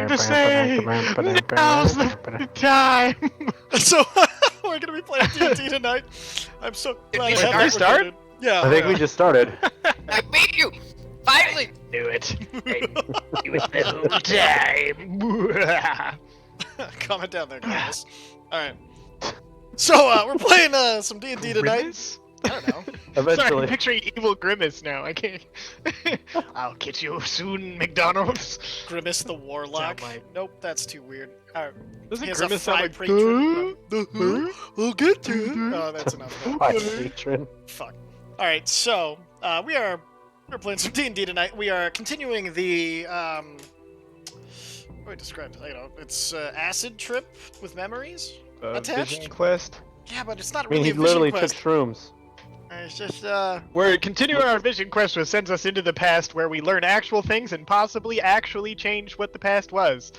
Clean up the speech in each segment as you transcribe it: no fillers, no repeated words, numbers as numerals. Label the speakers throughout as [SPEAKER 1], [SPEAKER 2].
[SPEAKER 1] something to say. Now's the time.
[SPEAKER 2] So we're gonna be playing D&D tonight. I'm so glad
[SPEAKER 3] we
[SPEAKER 2] I have
[SPEAKER 3] start?
[SPEAKER 2] that recorded. Yeah.
[SPEAKER 4] I think we just started.
[SPEAKER 3] I beat you! Finally!
[SPEAKER 1] Do it. It was the whole time.
[SPEAKER 2] Comment down there, guys. All right. So we're playing some D&D tonight.
[SPEAKER 1] Grimace?
[SPEAKER 2] I don't know.
[SPEAKER 1] Sorry,
[SPEAKER 4] Eventually.
[SPEAKER 1] I'm picturing evil Grimace now. I can't. I'll get you soon, McDonald's.
[SPEAKER 2] Grimace the Warlock.
[SPEAKER 1] Sound like-
[SPEAKER 2] Nope, that's too weird. All right.
[SPEAKER 1] Doesn't
[SPEAKER 2] He has a
[SPEAKER 1] Grimace sound
[SPEAKER 2] fry
[SPEAKER 1] like
[SPEAKER 2] patron. We'll get to it. Oh, that's enough.
[SPEAKER 4] Hi, patron.
[SPEAKER 2] Fuck. All right, so we're playing some D&D tonight. We are continuing the what do I describe it? It's acid trip with memories attached.
[SPEAKER 1] Vision Quest.
[SPEAKER 2] Yeah, but it's not
[SPEAKER 4] I mean,
[SPEAKER 2] really
[SPEAKER 4] he
[SPEAKER 2] a vision
[SPEAKER 4] literally
[SPEAKER 2] quest.
[SPEAKER 4] took shrooms.
[SPEAKER 2] It's just
[SPEAKER 1] We're continuing our Vision Quest, which sends us into the past, where we learn actual things and possibly actually change what the past was.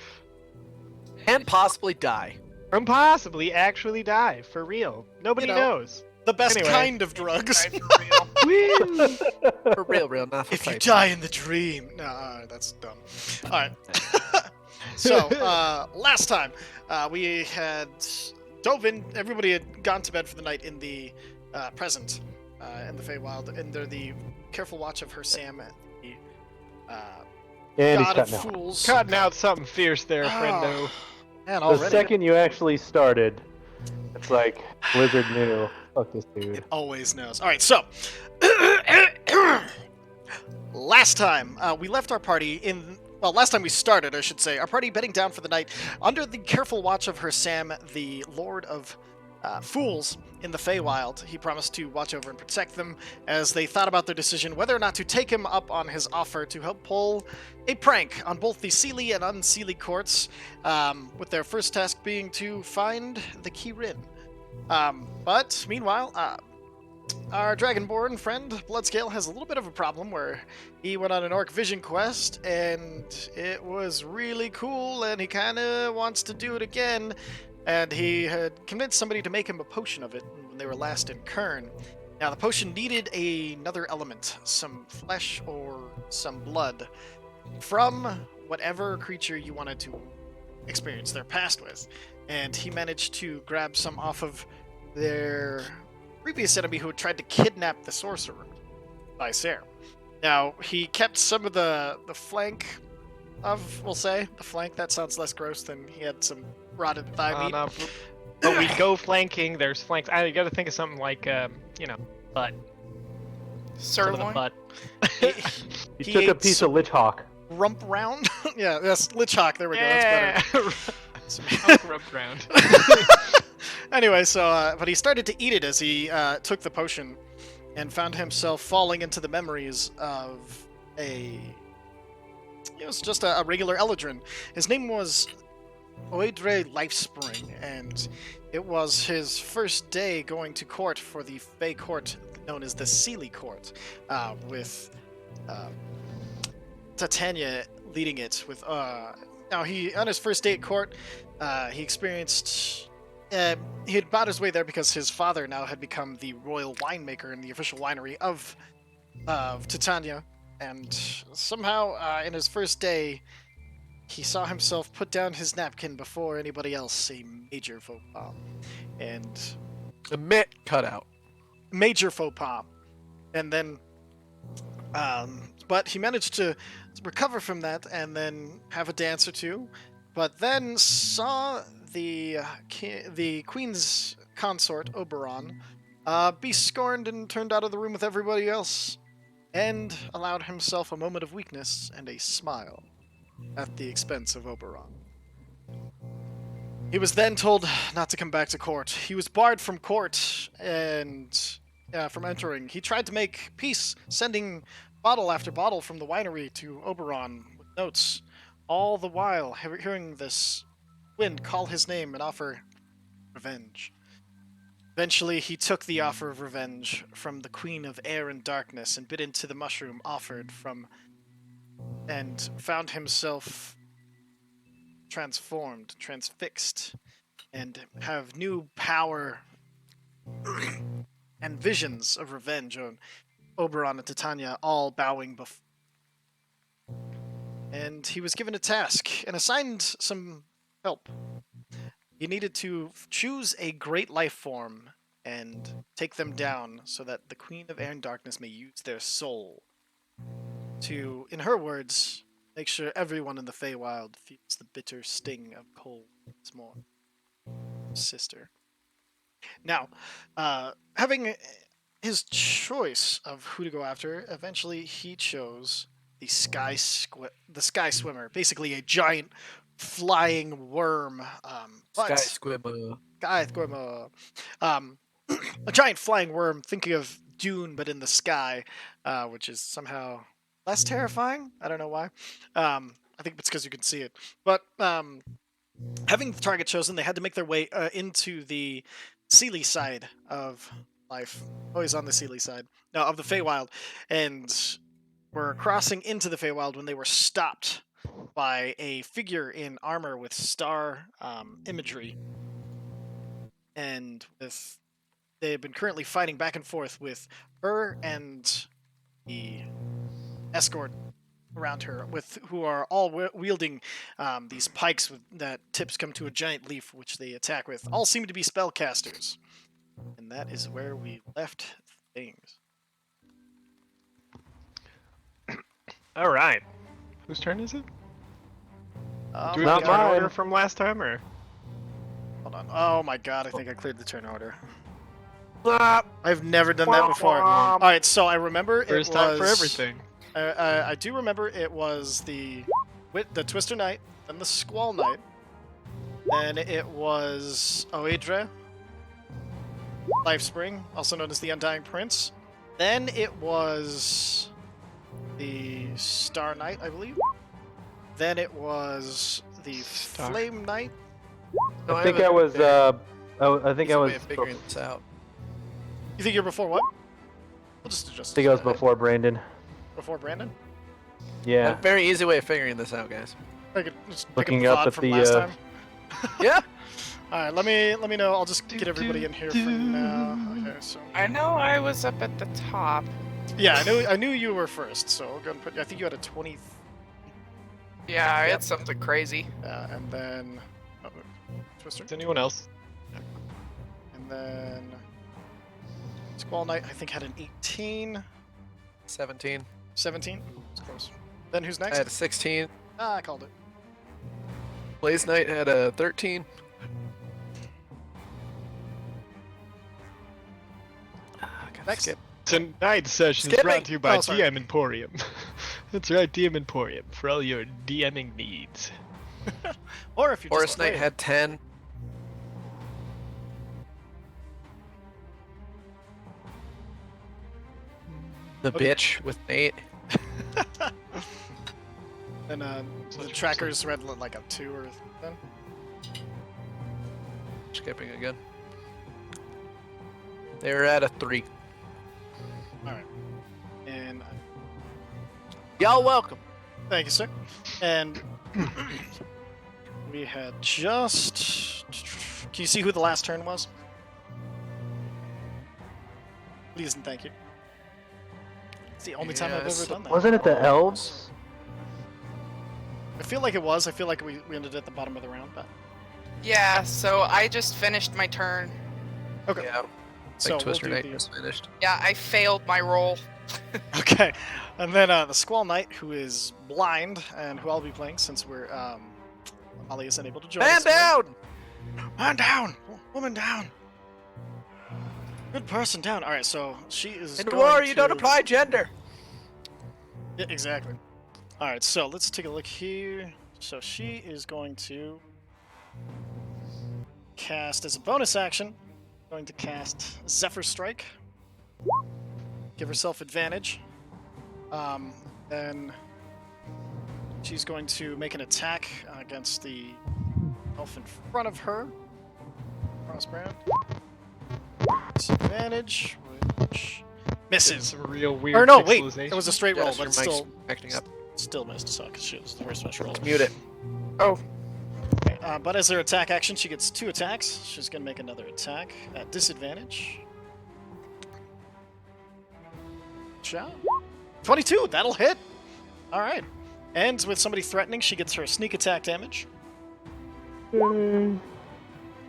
[SPEAKER 3] And possibly die.
[SPEAKER 1] Or possibly actually die for real. Nobody
[SPEAKER 2] You know.
[SPEAKER 1] knows.
[SPEAKER 2] the best
[SPEAKER 1] Anyway.
[SPEAKER 2] kind of drugs.
[SPEAKER 1] Woo!
[SPEAKER 3] For real, not for
[SPEAKER 2] If you
[SPEAKER 3] fake.
[SPEAKER 2] die in the dream. No, that's dumb. All right. So, last time, we had dove in. Everybody had gone to bed for the night in the present, in the Feywild, under the careful watch of her Sam and the
[SPEAKER 4] And he's
[SPEAKER 2] God of
[SPEAKER 4] cutting out.
[SPEAKER 2] Fools.
[SPEAKER 1] Cutting out something fierce there, friendo.
[SPEAKER 2] Man,
[SPEAKER 4] The
[SPEAKER 2] already.
[SPEAKER 4] second you actually started, it's like Blizzard knew. Fuck this dude.
[SPEAKER 2] It always knows. All right, so last time we left our party in. Well, last time we started, I should say, our party bedding down for the night under the careful watch of her Sam, the Lord of Fools in the Feywild. He promised to watch over and protect them as they thought about their decision whether or not to take him up on his offer to help pull a prank on both the Seelie and Unseelie courts, with their first task being to find the Key Rin. But meanwhile, our Dragonborn friend, Bloodscale, has a little bit of a problem where he went on an orc vision quest and it was really cool and he kind of wants to do it again. And he had convinced somebody to make him a potion of it when they were last in Kern. Now, the potion needed another element, some flesh or some blood, from whatever creature you wanted to experience their past with. And he managed to grab some off of their previous enemy who had tried to kidnap the sorcerer, Vicer. Now, he kept some of the flank of, we'll say, the flank. That sounds less gross than he had some rotted thigh meat.
[SPEAKER 1] No. But we go flanking, there's flanks. You gotta think of something like, butt. Some of the
[SPEAKER 3] Sirloin?
[SPEAKER 1] butt.
[SPEAKER 4] He
[SPEAKER 2] He
[SPEAKER 4] took a
[SPEAKER 2] ate
[SPEAKER 4] piece
[SPEAKER 2] some-
[SPEAKER 4] of Lich Hawk.
[SPEAKER 2] Rump round? Yeah, that's Lich Hawk. There we go. That's better.
[SPEAKER 1] Hunk rubbed round.
[SPEAKER 2] Anyway, so, but he started to eat it as he took the potion and found himself falling into the memories of it was just a regular Eladrin. His name was Oedre Lifespring, and it was his first day going to court for the Fey court known as the Seelie court, with Titania leading it. With now he on his first day at court, he experienced. He had bought his way there because his father now had become the royal winemaker in the official winery of Titania, and somehow in his first day, he saw himself put down his napkin before anybody else, a major faux pas, and
[SPEAKER 3] The mitt cut out.
[SPEAKER 2] major faux pas, and then, but he managed to recover from that and then have a dance or two, but then saw the queen's consort Oberon be scorned and turned out of the room with everybody else, and allowed himself a moment of weakness and a smile at the expense of Oberon. He was then told not to come back to court. He was barred from court and from entering. He tried to make peace, sending bottle after bottle from the winery to Oberon with notes, all the while hearing this wind call his name and offer revenge. Eventually, he took the offer of revenge from the Queen of Air and Darkness and bit into the mushroom offered from, and found himself transformed, transfixed, and have new power and visions of revenge on Oberon and Titania, all bowing and he was given a task and assigned some help. He needed to choose a great life form and take them down so that the Queen of Air and Darkness may use their soul to, in her words, make sure everyone in the Feywild feels the bitter sting of cold once more. Sister. Now, having his choice of who to go after, eventually he chose the Sky Swimmer, basically a giant flying worm.
[SPEAKER 3] Sky Squibba.
[SPEAKER 2] Sky Swimmer. A giant flying worm, thinking of Dune, but in the sky, which is somehow less terrifying. I don't know why. I think it's because you can see it. But having the target chosen, they had to make their way into the Sealy side of life. Always on the Sealy side. No, of the Feywild. And were crossing into the Feywild when they were stopped by a figure in armor with star imagery. And they have been currently fighting back and forth with her and the escort around her, who are all wielding these pikes that tips come to a giant leaf, which they attack with. All seem to be spellcasters, and that is where we left things.
[SPEAKER 1] All right. Whose turn is it? Do we
[SPEAKER 4] Not
[SPEAKER 1] have the turn
[SPEAKER 4] mine.
[SPEAKER 1] order from last time, or?
[SPEAKER 2] Hold on. Oh my god, I think I cleared the turn order.
[SPEAKER 3] Ah,
[SPEAKER 2] I've never done that before. All right, so I remember
[SPEAKER 1] First
[SPEAKER 2] it was
[SPEAKER 1] time for everything.
[SPEAKER 2] I do remember it was the Twister Knight, then the Squall Knight, then it was Oedre, Lifespring, also known as the Undying Prince. Then it was the Star Knight, I believe. Then it was the Flame Knight.
[SPEAKER 3] no,
[SPEAKER 4] I think
[SPEAKER 3] have
[SPEAKER 4] I
[SPEAKER 3] a-
[SPEAKER 4] was. I think I
[SPEAKER 3] easy
[SPEAKER 4] was.
[SPEAKER 3] way of figuring this out.
[SPEAKER 2] You think you're before what? We'll just adjust.
[SPEAKER 4] I think I was before Brandon.
[SPEAKER 2] Before Brandon.
[SPEAKER 4] Yeah.
[SPEAKER 3] A very easy way of figuring this out, guys.
[SPEAKER 2] I could just pick
[SPEAKER 4] Looking
[SPEAKER 2] up
[SPEAKER 4] up
[SPEAKER 2] the VOD
[SPEAKER 4] at
[SPEAKER 2] from
[SPEAKER 4] the,
[SPEAKER 2] last time.
[SPEAKER 3] Yeah.
[SPEAKER 2] All right, let me know. I'll just get everybody in here for now. Okay, so
[SPEAKER 5] I know I was up at the top.
[SPEAKER 2] yeah, I knew you were first. So I'll go and put. I think you had a 20,
[SPEAKER 5] Yeah, I
[SPEAKER 2] Yep.
[SPEAKER 5] had something crazy.
[SPEAKER 2] and then Twister,
[SPEAKER 1] Is anyone else?
[SPEAKER 2] and then Squall Knight. I think had an 18,
[SPEAKER 3] 17.
[SPEAKER 2] 17. It's close. Then who's
[SPEAKER 3] I
[SPEAKER 2] next?
[SPEAKER 3] had a 16.
[SPEAKER 2] Ah, I called it.
[SPEAKER 3] Blaze Knight had a 13. Gotta
[SPEAKER 2] Next.
[SPEAKER 3] skip.
[SPEAKER 1] Tonight's session is
[SPEAKER 3] Skipping.
[SPEAKER 1] brought to you by
[SPEAKER 2] Oh, sorry.
[SPEAKER 1] DM Emporium. That's right, DM Emporium, for all your DMing needs.
[SPEAKER 2] Or if you
[SPEAKER 3] Forest
[SPEAKER 2] just
[SPEAKER 3] Knight had 10. The
[SPEAKER 2] Okay.
[SPEAKER 3] bitch with Nate.
[SPEAKER 2] then the
[SPEAKER 1] Such a
[SPEAKER 2] trackers read like a 2 or something.
[SPEAKER 3] Skipping again. They were at a 3.
[SPEAKER 2] All right, and
[SPEAKER 3] Y'all welcome.
[SPEAKER 2] thank you, sir. And we had just. Can you see who the last turn was? Please and thank you. It's the only time I've
[SPEAKER 3] Yes.
[SPEAKER 2] ever done that.
[SPEAKER 4] Wasn't it the elves?
[SPEAKER 2] I feel like it was. I feel like we ended at the bottom of the round, but
[SPEAKER 5] Yeah, so I just finished my turn.
[SPEAKER 2] okay.
[SPEAKER 3] Yeah.
[SPEAKER 2] So
[SPEAKER 3] Like Twister
[SPEAKER 2] we'll
[SPEAKER 3] Knight
[SPEAKER 2] do
[SPEAKER 3] just finished.
[SPEAKER 5] Yeah, I failed my roll.
[SPEAKER 2] Okay, and then the Squall Knight, who is blind and who I'll be playing since we're Molly is unable to join
[SPEAKER 3] Man
[SPEAKER 2] us. tonight.
[SPEAKER 3] down!
[SPEAKER 2] Man down! Woman down! Good person down. All right, so she is.
[SPEAKER 3] In
[SPEAKER 2] going
[SPEAKER 3] war, you don't
[SPEAKER 2] to-
[SPEAKER 3] apply gender.
[SPEAKER 2] Yeah, exactly. All right, so let's take a look here. So she is going to cast as a bonus action. Going to cast Zephyr Strike. Give herself advantage. Then she's going to make an attack against the elf in front of her. Crossbound. Disadvantage, which misses.
[SPEAKER 1] Some real weird
[SPEAKER 2] Or no, wait,
[SPEAKER 1] pixelization.
[SPEAKER 2] it was a straight roll,
[SPEAKER 3] Yes,
[SPEAKER 2] but
[SPEAKER 3] your
[SPEAKER 2] it's
[SPEAKER 3] mic's
[SPEAKER 2] still
[SPEAKER 3] acting up.
[SPEAKER 2] still missed. So because she was the first one she rolled.
[SPEAKER 3] Mute it.
[SPEAKER 5] Oh,
[SPEAKER 2] Okay, but as her attack action, she gets 2 attacks. She's gonna make another attack at disadvantage. Shot. 22. That'll hit. All right. And with somebody threatening, she gets her sneak attack damage.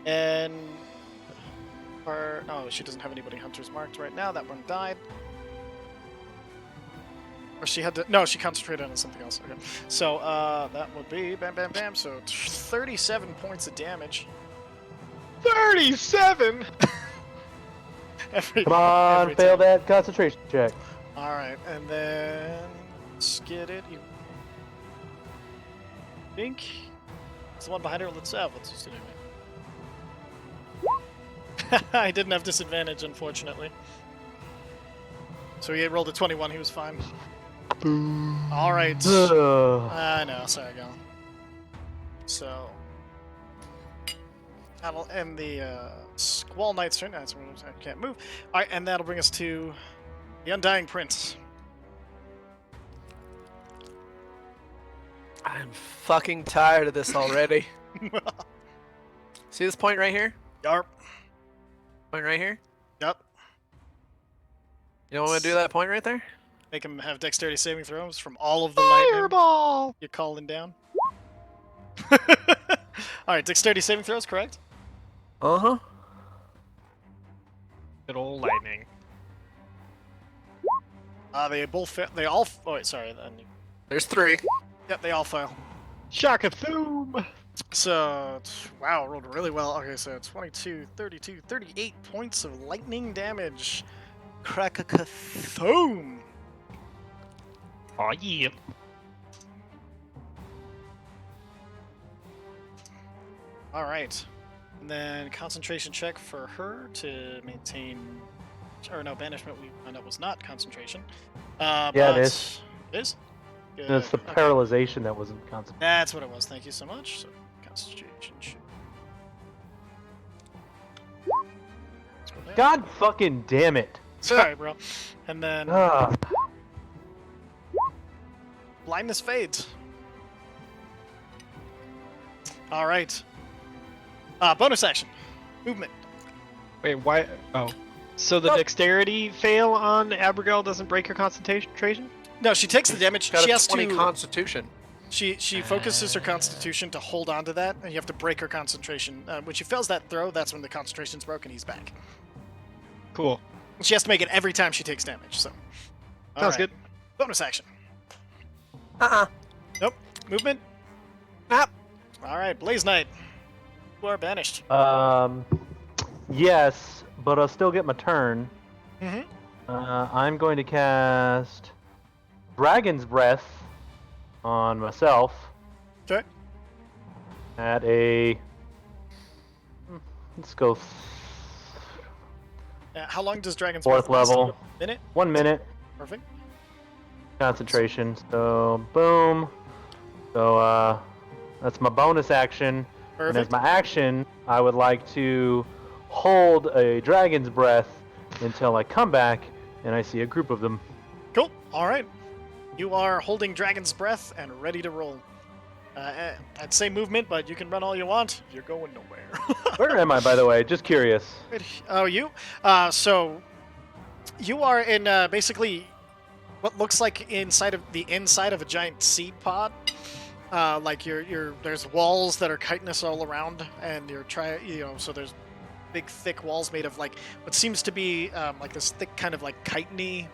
[SPEAKER 2] And her... Oh, she doesn't have anybody hunters marked right now. That one died. Or she had to... No, she concentrated on something else. Okay. So, that would be... Bam, bam, bam. So, 37 points of damage.
[SPEAKER 1] 37!
[SPEAKER 2] Come
[SPEAKER 4] on, fail that concentration check.
[SPEAKER 2] Alright, and then... Let's get it. You think... It's the one behind her. Let's just do it. I didn't have disadvantage, unfortunately. So he rolled a 21. He was fine. All right. I know. Sorry, Gal. So that'll end the Squall Knight's turn. That's when I can't move. All right, and that'll bring us to the Undying Prince.
[SPEAKER 3] I'm fucking tired of this already. See this point right here?
[SPEAKER 2] Yarp.
[SPEAKER 3] Point right here?
[SPEAKER 2] Yup.
[SPEAKER 3] You don't want to do that point right there?
[SPEAKER 2] Make him have dexterity saving throws from all of the lightning
[SPEAKER 1] Fireball!
[SPEAKER 2] you're calling down. All right, dexterity saving throws, correct?
[SPEAKER 3] Uh-huh.
[SPEAKER 1] Good old lightning.
[SPEAKER 2] They both they all. Oh wait, sorry. Then.
[SPEAKER 3] There's 3.
[SPEAKER 2] Yep, they all fail.
[SPEAKER 1] Shaka-thoom!
[SPEAKER 2] So, wow, rolled really well. Okay, so 22, 32, 38 points of lightning damage. Crack-a-ka-thoom.
[SPEAKER 1] Aw, yeah.
[SPEAKER 2] All right. And then concentration check for her to maintain... Or no, banishment we found out was not concentration.
[SPEAKER 4] Yeah,
[SPEAKER 2] but
[SPEAKER 4] it is.
[SPEAKER 2] It is? Good.
[SPEAKER 4] It's the
[SPEAKER 2] Okay.
[SPEAKER 4] paralyzation that wasn't concentration.
[SPEAKER 2] That's what it was. Thank you so much. So, concentration check. Let's go there.
[SPEAKER 4] God fucking damn it.
[SPEAKER 2] Sorry, bro. And then...
[SPEAKER 4] Ah.
[SPEAKER 2] Blindness fades. All right. Bonus action. Movement.
[SPEAKER 1] Wait, why? Oh. So the dexterity fail on Abigail doesn't break her concentration?
[SPEAKER 2] No, she takes the damage.
[SPEAKER 3] Got
[SPEAKER 2] She
[SPEAKER 3] a
[SPEAKER 2] has
[SPEAKER 3] 20
[SPEAKER 2] to.
[SPEAKER 3] constitution.
[SPEAKER 2] She focuses her concstitution to hold on to that, and you have to break her concentration. When she fails that throw, that's when the concentration's broken. He's back.
[SPEAKER 1] Cool.
[SPEAKER 2] She has to make it every time she takes damage. So. All
[SPEAKER 1] Sounds
[SPEAKER 2] right.
[SPEAKER 1] good.
[SPEAKER 2] Bonus action. Nope. Movement.
[SPEAKER 3] Ah.
[SPEAKER 2] All right, Blaze Knight. You are banished.
[SPEAKER 4] Yes, but I'll still get my turn.
[SPEAKER 2] Mm-hmm.
[SPEAKER 4] I'm going to cast Dragon's Breath on myself
[SPEAKER 2] Okay.
[SPEAKER 4] at a... Let's go
[SPEAKER 2] How long does Dragon's
[SPEAKER 4] fourth
[SPEAKER 2] Breath last?
[SPEAKER 4] level.
[SPEAKER 2] Minute.
[SPEAKER 4] 1 minute
[SPEAKER 2] Perfect.
[SPEAKER 4] concentration. So, boom. So, that's my bonus action. And as
[SPEAKER 2] Perfect.
[SPEAKER 4] my action, I would like to hold a Dragon's Breath until I come back and I see a group of them.
[SPEAKER 2] Cool. All right. You are holding Dragon's Breath and ready to roll. I'd say movement, but you can run all you want. You're going nowhere.
[SPEAKER 4] Where am I, by the way? Just curious.
[SPEAKER 2] Oh, you? So you are in basically what looks like inside of a giant seed pod. Like there's walls that are chitinous all around, and so there's big thick walls made of like what seems to be like this thick kind of like chitiny.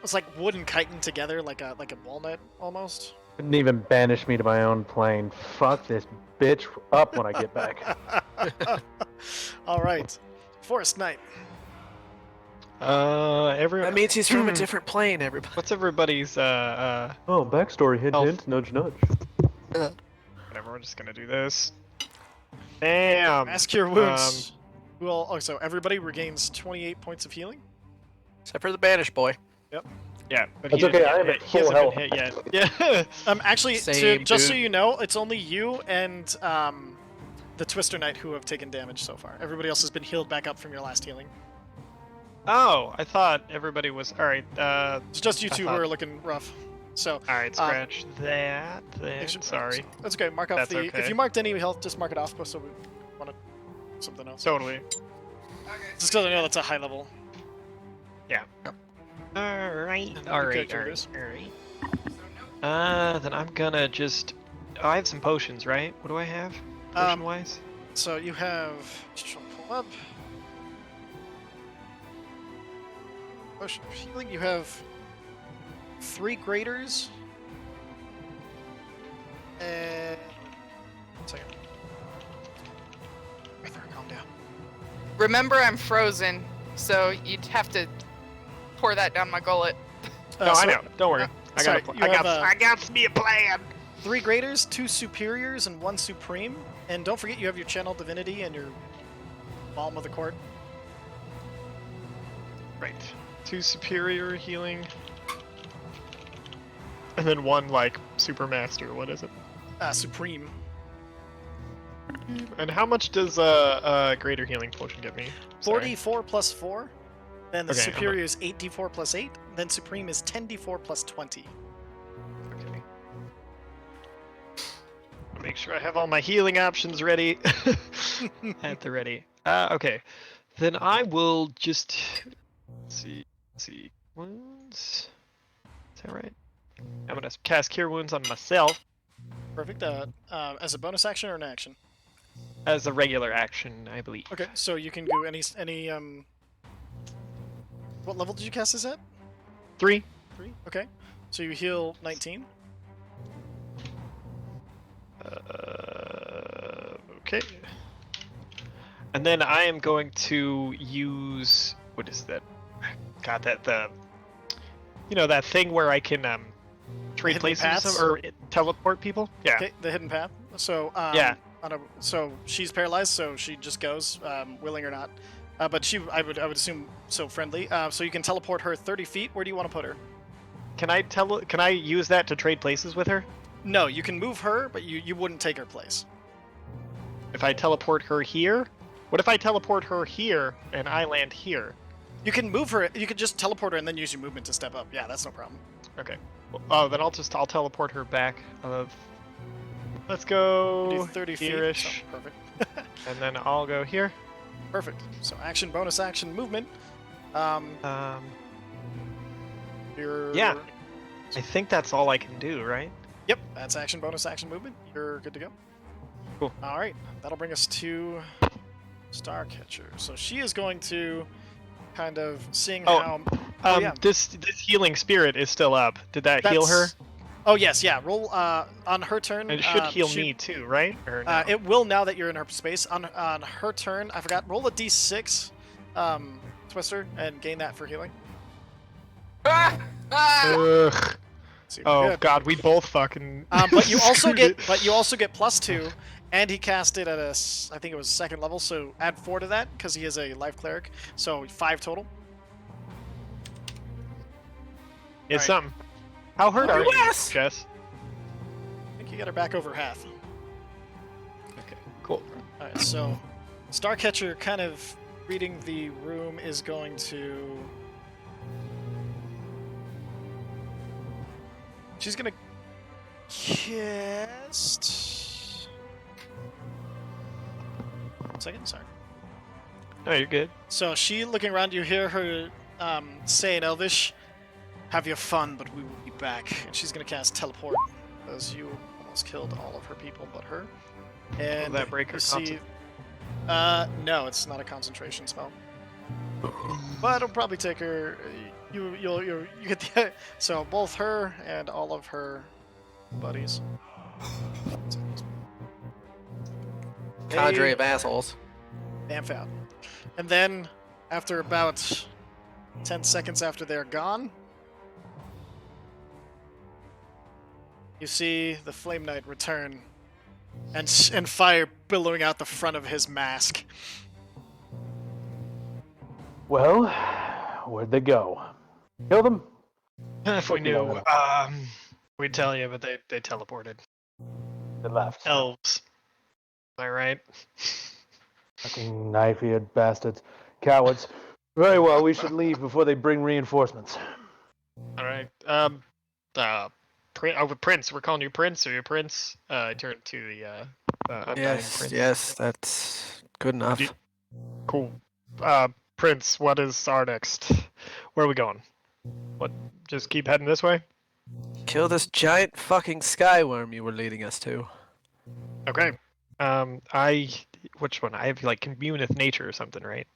[SPEAKER 2] It's like wood and chitin together, like a walnut almost.
[SPEAKER 4] Couldn't even banish me to my own plane. Fuck this bitch up when I get back.
[SPEAKER 2] All right, Forest Knight.
[SPEAKER 1] Everyone.
[SPEAKER 3] That means he's from a different plane, everybody.
[SPEAKER 1] What's everybody's
[SPEAKER 4] Oh, backstory, hint,
[SPEAKER 1] Elf.
[SPEAKER 4] hint, nudge, nudge.
[SPEAKER 1] Whatever, we're just gonna do this. Bam!
[SPEAKER 2] Mass Cure Wounds. So everybody regains 28 points of healing.
[SPEAKER 3] Except for the banished boy.
[SPEAKER 1] Yeah, but
[SPEAKER 4] That's
[SPEAKER 1] he
[SPEAKER 4] okay,
[SPEAKER 1] hasn't
[SPEAKER 4] I am
[SPEAKER 1] hit-
[SPEAKER 4] at
[SPEAKER 1] he
[SPEAKER 4] full
[SPEAKER 1] hasn't been
[SPEAKER 4] health.
[SPEAKER 1] hit yet. Yeah.
[SPEAKER 2] Actually,
[SPEAKER 3] Same,
[SPEAKER 2] just so
[SPEAKER 3] dude.
[SPEAKER 2] you know, it's only you and the Twister Knight who have taken damage so far. Everybody else has been healed back up from your last healing.
[SPEAKER 1] Oh, I thought everybody was alright.
[SPEAKER 2] It's just you
[SPEAKER 1] I
[SPEAKER 2] two
[SPEAKER 1] thought-
[SPEAKER 2] who are looking rough. So,
[SPEAKER 1] Alright, scratch that then. Sorry.
[SPEAKER 2] That's okay. Mark off
[SPEAKER 1] That's
[SPEAKER 2] the. If
[SPEAKER 1] okay.
[SPEAKER 2] you marked any health, just mark it off. So we want to something else.
[SPEAKER 1] Totally.
[SPEAKER 2] Just because I know that's a high level.
[SPEAKER 1] Alright.
[SPEAKER 2] And then the
[SPEAKER 1] Alright,
[SPEAKER 2] character
[SPEAKER 1] alright,
[SPEAKER 2] is-
[SPEAKER 1] alright. Then I'm gonna just. Oh, I have some potions, right? What do I have? Potion wise?
[SPEAKER 2] So you have. Just trying to pull up. Potion of healing. You have 3 graders. And. 1 second. Arthur, calm down.
[SPEAKER 5] Remember, I'm frozen, so you'd have to pour that down my gullet.
[SPEAKER 1] No, I know. Don't worry. I
[SPEAKER 2] sorry,
[SPEAKER 1] got.
[SPEAKER 2] you have,
[SPEAKER 1] I got me a plan.
[SPEAKER 2] 3 graders, 2 superiors, and 1 supreme. And don't forget you have your channel divinity and your balm of the court.
[SPEAKER 1] Right. 2 superior healing. And then 1 like super master. What is it?
[SPEAKER 2] Supreme.
[SPEAKER 1] And how much does greater healing potion get me? Sorry.
[SPEAKER 2] 4d4 plus 4. Then the
[SPEAKER 1] Okay,
[SPEAKER 2] superior is 8d4 plus 8. Then supreme is 10d4 plus 20.
[SPEAKER 1] Okay. Make sure I have all my healing options ready. At the ready. Okay. Then I will just see wounds. Is that right? I'm gonna cast Cure Wounds on myself
[SPEAKER 2] Perfect. As a bonus action or an action?
[SPEAKER 1] as a regular action, I believe.
[SPEAKER 2] Okay, so you can go any What level did you cast this at?
[SPEAKER 1] 3.
[SPEAKER 2] 3. Okay. So you heal 19.
[SPEAKER 1] Okay. And then I am going to use what is that? God, that that thing where I can trade
[SPEAKER 2] Hidden
[SPEAKER 1] places with
[SPEAKER 2] paths?
[SPEAKER 1] them, or teleport people. Yeah.
[SPEAKER 2] Okay, the hidden path. So
[SPEAKER 1] Yeah.
[SPEAKER 2] so she's paralyzed, so she just goes, willing or not. But I would assume so friendly. So you can teleport her 30 feet. Where do you want to put her?
[SPEAKER 1] Can I use that to trade places with her?
[SPEAKER 2] No, you can move her, but you wouldn't take her place.
[SPEAKER 1] If I teleport her here? What if I teleport her here and I land here?
[SPEAKER 2] You can move her. You could just teleport her and then use your movement to step up. Yeah, that's no problem.
[SPEAKER 1] Okay. Well, then I'll teleport her back. Let's go
[SPEAKER 2] Do 30 feet.
[SPEAKER 1] here-ish,
[SPEAKER 2] So, perfect.
[SPEAKER 1] and then I'll go here.
[SPEAKER 2] Perfect. So action, bonus action, movement. You're...
[SPEAKER 1] Yeah. I think that's all I can do, right?
[SPEAKER 2] Yep, that's action, bonus action, movement. You're good to go.
[SPEAKER 1] Cool.
[SPEAKER 2] All right, that'll bring us to Starcatcher. So she is going to kind of seeing how. Yeah.
[SPEAKER 1] This healing spirit is still up. Did that heal her?
[SPEAKER 2] Oh yes, yeah. Roll on her turn.
[SPEAKER 1] And it should heal me too, right? Or no?
[SPEAKER 2] It will now that you're in her space. On her turn, I forgot. Roll a d6, Twister, and gain that for healing.
[SPEAKER 1] Ugh.
[SPEAKER 2] See,
[SPEAKER 1] Oh
[SPEAKER 2] good.
[SPEAKER 1] God, we both fucking.
[SPEAKER 2] But you also
[SPEAKER 1] screwed
[SPEAKER 2] get
[SPEAKER 1] it.
[SPEAKER 2] +2, and he cast it at I think it was 2nd level. So add 4 to that because he is a life cleric. So 5 total.
[SPEAKER 1] It's
[SPEAKER 2] Alright.
[SPEAKER 1] something. How hurt are you,
[SPEAKER 3] Yes!
[SPEAKER 1] Jess?
[SPEAKER 2] I think you got her back over half.
[SPEAKER 1] Okay, cool.
[SPEAKER 2] All right, so Starcatcher, kind of reading the room, is going to. She's gonna cast. 1 second, sorry.
[SPEAKER 1] No, you're good.
[SPEAKER 2] So she looking around, you hear her say in Elvish, "Have your fun, but we will be back." And she's gonna cast teleport, as you almost killed all of her people but her. And
[SPEAKER 1] that break her
[SPEAKER 2] you see, no, it's not a concentration spell. But it'll probably take her. You get the so both her and all of her buddies.
[SPEAKER 3] Cadre
[SPEAKER 2] They
[SPEAKER 3] of assholes.
[SPEAKER 2] vamp out, and then after about 10 seconds after they're gone, you see the Flame Knight return, and fire billowing out the front of his mask.
[SPEAKER 4] Well, where'd they go? Kill them?
[SPEAKER 1] If we
[SPEAKER 4] What do you
[SPEAKER 1] knew,
[SPEAKER 4] know?
[SPEAKER 1] we'd tell you, but they teleported.
[SPEAKER 4] They left.
[SPEAKER 1] Elves. Am I right?
[SPEAKER 4] Fucking knife-eared bastards. Cowards. Very well, we should leave before they bring reinforcements.
[SPEAKER 1] All right. Prince. We're calling you Prince, or your Prince. I turned to the undying
[SPEAKER 3] Yes,
[SPEAKER 1] Prince.
[SPEAKER 3] yes, that's good enough.
[SPEAKER 1] Do- Cool. Prince, what is our next? Where are we going? What? Just keep heading this way?
[SPEAKER 3] Kill this giant fucking sky worm you were leading us to.
[SPEAKER 1] Okay. Which one? I have like commune with nature or something, right?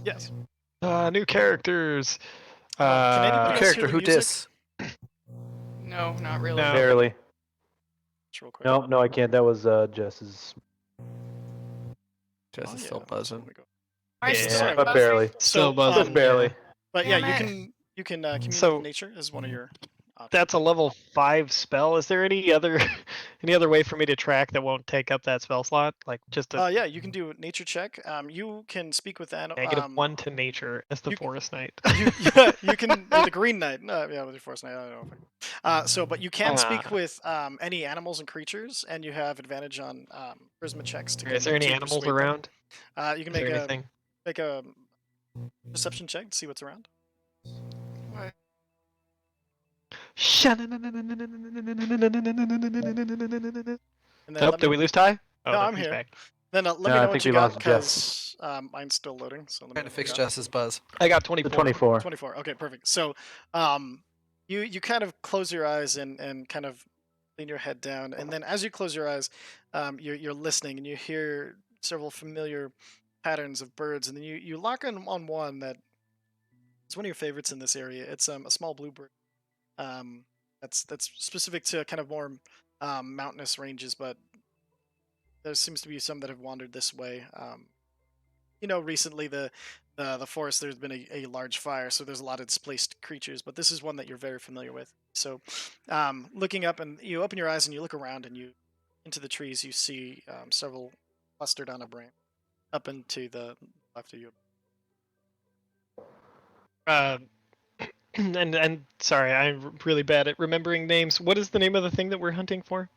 [SPEAKER 2] Yes.
[SPEAKER 1] New characters.
[SPEAKER 2] Can anybody else hear
[SPEAKER 3] Character
[SPEAKER 2] the
[SPEAKER 3] who
[SPEAKER 2] music?
[SPEAKER 3] dis?
[SPEAKER 5] No, not really.
[SPEAKER 1] No.
[SPEAKER 4] Barely.
[SPEAKER 2] Just real quick.
[SPEAKER 4] No, I can't. That was Jess's.
[SPEAKER 3] Jess
[SPEAKER 2] Oh,
[SPEAKER 3] is
[SPEAKER 2] yeah,
[SPEAKER 3] still
[SPEAKER 2] let
[SPEAKER 3] buzzing.
[SPEAKER 2] me go.
[SPEAKER 5] I
[SPEAKER 1] Yeah,
[SPEAKER 5] start
[SPEAKER 4] but
[SPEAKER 5] buzzing?
[SPEAKER 4] barely.
[SPEAKER 1] Still
[SPEAKER 2] So,
[SPEAKER 1] buzzing.
[SPEAKER 4] Just barely.
[SPEAKER 1] yeah.
[SPEAKER 2] But yeah,
[SPEAKER 5] Damn
[SPEAKER 2] you can commune
[SPEAKER 1] So-
[SPEAKER 2] with nature as one of your options.
[SPEAKER 1] That's a level 5 spell. Is there any other any other way for me to track that won't take up that spell slot? Like just a
[SPEAKER 2] Yeah, you can do a nature check. You can speak with
[SPEAKER 1] -1 to nature as the
[SPEAKER 2] you-
[SPEAKER 1] forest knight.
[SPEAKER 2] you can the green knight. Yeah, with your force knight. I don't know. But you can speak
[SPEAKER 1] Ah.
[SPEAKER 2] with any animals and creatures, and you have advantage on charisma checks to
[SPEAKER 1] Is there any
[SPEAKER 2] to
[SPEAKER 1] animals
[SPEAKER 2] persuade them.
[SPEAKER 1] around?
[SPEAKER 2] You can
[SPEAKER 1] Is there
[SPEAKER 2] make
[SPEAKER 1] anything?
[SPEAKER 2] a perception check to see what's around.
[SPEAKER 5] What?
[SPEAKER 2] And then
[SPEAKER 1] Oh,
[SPEAKER 2] let
[SPEAKER 1] did
[SPEAKER 2] me,
[SPEAKER 1] we lose Ty? Oh,
[SPEAKER 2] No,
[SPEAKER 1] no,
[SPEAKER 2] I'm
[SPEAKER 1] he's
[SPEAKER 2] here.
[SPEAKER 1] back.
[SPEAKER 2] Then let me
[SPEAKER 4] No, I
[SPEAKER 2] know what
[SPEAKER 4] think
[SPEAKER 2] you
[SPEAKER 4] we
[SPEAKER 2] got
[SPEAKER 4] lost
[SPEAKER 2] because mine's still loading. So let me
[SPEAKER 3] Trying
[SPEAKER 2] know
[SPEAKER 3] to
[SPEAKER 2] what
[SPEAKER 3] fix
[SPEAKER 2] you got.
[SPEAKER 3] Jess's buzz.
[SPEAKER 1] I got
[SPEAKER 4] The
[SPEAKER 1] 24.
[SPEAKER 4] 24.
[SPEAKER 2] 24. Okay, perfect. So, you kind of close your eyes and kind of lean your head down, and then as you close your eyes, you're listening and you hear several familiar patterns of birds, and then you lock on one that is one of your favorites in this area. It's a small bluebird. That's specific to kind of more mountainous ranges, but there seems to be some that have wandered this way. Recently the forest, there's been a large fire, so there's a lot of displaced creatures, but this is one that you're very familiar with. So looking up, and you open your eyes and you look around, and you into the trees, you see several clustered on a branch up into the left of you.
[SPEAKER 1] Uh, and sorry, I'm really bad at remembering names. What is the name of the thing that we're hunting for?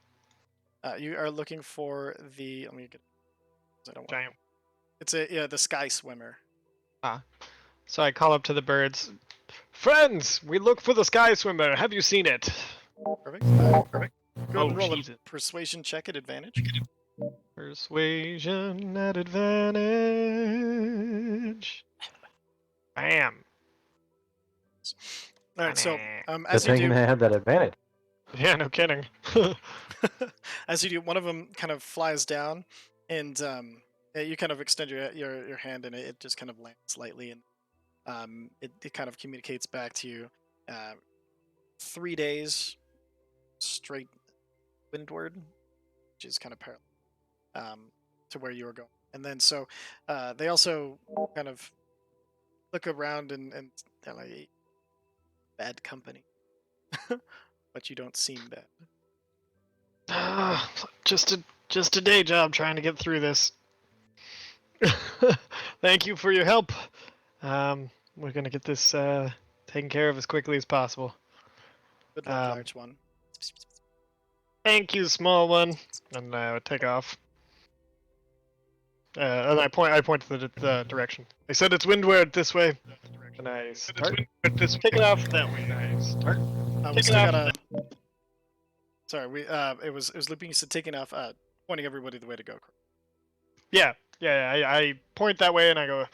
[SPEAKER 2] You are looking for the, let me get, I don't want,
[SPEAKER 1] Giant.
[SPEAKER 2] it's the sky swimmer.
[SPEAKER 1] So I call up to the birds. Friends, we look for the sky swimmer. Have you seen it?
[SPEAKER 2] Perfect. Perfect. Go ahead
[SPEAKER 1] Oh,
[SPEAKER 2] and roll
[SPEAKER 1] Jesus.
[SPEAKER 2] a persuasion check at advantage.
[SPEAKER 1] Persuasion at advantage. Bam.
[SPEAKER 2] All right, so
[SPEAKER 4] Good
[SPEAKER 2] as you
[SPEAKER 4] thing
[SPEAKER 2] do,
[SPEAKER 4] they had that advantage.
[SPEAKER 1] Yeah, no kidding.
[SPEAKER 2] as you do, one of them kind of flies down, and you kind of extend your hand, and it just kind of lands lightly, and it kind of communicates back to you. 3 days straight windward, which is kind of parallel to where you were going, and then so they also kind of look around, and they're like, bad company, but you don't seem bad.
[SPEAKER 1] just a day job trying to get through this. Thank you for your help. We're gonna get this taken care of as quickly as possible.
[SPEAKER 2] Good luck,
[SPEAKER 1] Um,
[SPEAKER 2] large one.
[SPEAKER 1] Thank you, small one. And I would take off. And I point to the direction. They said it's windward this way. And I start taking off that way. I start
[SPEAKER 2] We
[SPEAKER 1] taking
[SPEAKER 2] still
[SPEAKER 1] off.
[SPEAKER 2] gotta. Sorry, it was looping. You said taking off, pointing everybody the way to go.
[SPEAKER 1] Yeah. I point that way and I go,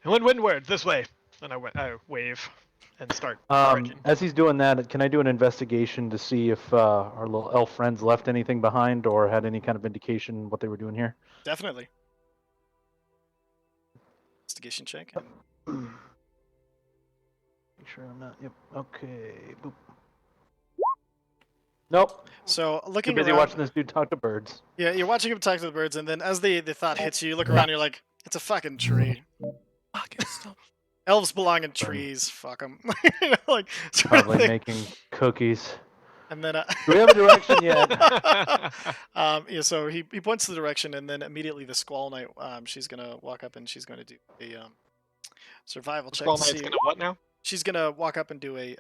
[SPEAKER 1] windward this way. And I wave and start. trekking.
[SPEAKER 4] As he's doing that, can I do an investigation to see if our little elf friends left anything behind or had any kind of indication what they were doing here?
[SPEAKER 2] Definitely. Investigation check.
[SPEAKER 4] Make sure I'm not. Yep. Okay. Boop. Nope.
[SPEAKER 2] So
[SPEAKER 4] Too
[SPEAKER 2] looking
[SPEAKER 4] busy
[SPEAKER 2] around,
[SPEAKER 4] watching this dude talk to birds.
[SPEAKER 2] yeah, you're watching him talk to the birds, and then as the thought hits you, you look around, you're like, it's a fucking tree.
[SPEAKER 3] Fucking stop.
[SPEAKER 2] Elves belong in trees. Fuck them. Like sort of
[SPEAKER 4] Probably
[SPEAKER 2] thing.
[SPEAKER 4] making cookies.
[SPEAKER 2] And then
[SPEAKER 4] Do we have a direction yet?
[SPEAKER 2] yeah, so he points the direction, and then immediately the Squall Knight, she's gonna walk up and she's gonna do a survival check.
[SPEAKER 1] Squall
[SPEAKER 2] to
[SPEAKER 1] Knight's
[SPEAKER 2] see-
[SPEAKER 1] gonna what now?
[SPEAKER 2] She's gonna walk up and do a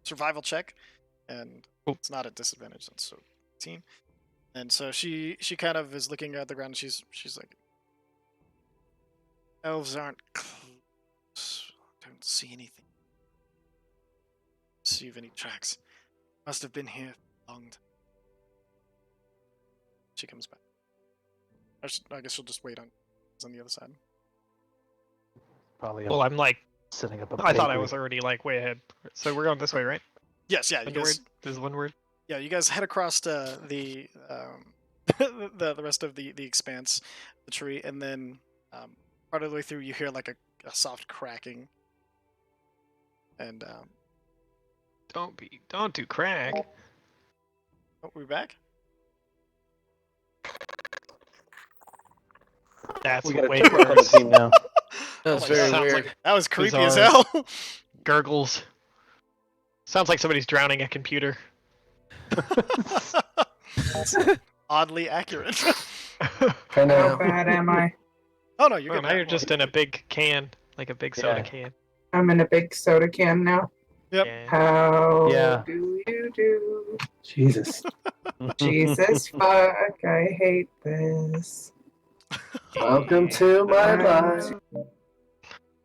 [SPEAKER 2] survival check, and
[SPEAKER 1] Cool.
[SPEAKER 2] it's not a disadvantage. That's so 18. And so she kind of is looking at the ground. And she's like, elves aren't close. I don't see anything. See any tracks. Must have been here for a long time. She comes back. I guess she'll just wait on the other side.
[SPEAKER 4] Probably
[SPEAKER 1] Well, I'm like,
[SPEAKER 4] setting up a
[SPEAKER 1] I thought I
[SPEAKER 4] bakery.
[SPEAKER 1] was already like way ahead. So we're going this way, right?
[SPEAKER 2] Yes, yeah, you
[SPEAKER 1] One
[SPEAKER 2] guys.
[SPEAKER 1] word. This is one word.
[SPEAKER 2] Yeah, you guys head across the the rest of the expanse, the tree, and then part of the way through you hear like a soft cracking, and
[SPEAKER 1] Don't do crack.
[SPEAKER 2] oh, we're back.
[SPEAKER 1] That's
[SPEAKER 4] We got a
[SPEAKER 1] way
[SPEAKER 4] chipmunk on the
[SPEAKER 1] worse.
[SPEAKER 4] team now.
[SPEAKER 3] That's
[SPEAKER 2] my
[SPEAKER 3] very
[SPEAKER 2] God.
[SPEAKER 1] Sounds
[SPEAKER 3] weird.
[SPEAKER 1] like
[SPEAKER 2] That was creepy as
[SPEAKER 1] bizarre.
[SPEAKER 2] hell.
[SPEAKER 1] Gurgles. Sounds like somebody's drowning a computer.
[SPEAKER 2] Oddly accurate.
[SPEAKER 3] Kind
[SPEAKER 6] How
[SPEAKER 3] of.
[SPEAKER 6] bad am I?
[SPEAKER 2] Oh no, you're
[SPEAKER 1] Well,
[SPEAKER 2] good.
[SPEAKER 1] now you're just in a big can, like a big soda
[SPEAKER 4] Yeah.
[SPEAKER 1] can.
[SPEAKER 6] I'm in a big soda can now.
[SPEAKER 2] Yep.
[SPEAKER 1] Yeah.
[SPEAKER 6] How
[SPEAKER 4] Yeah.
[SPEAKER 6] do you do?
[SPEAKER 3] Jesus.
[SPEAKER 6] Jesus fuck, I hate this.
[SPEAKER 3] Welcome to my life.
[SPEAKER 2] All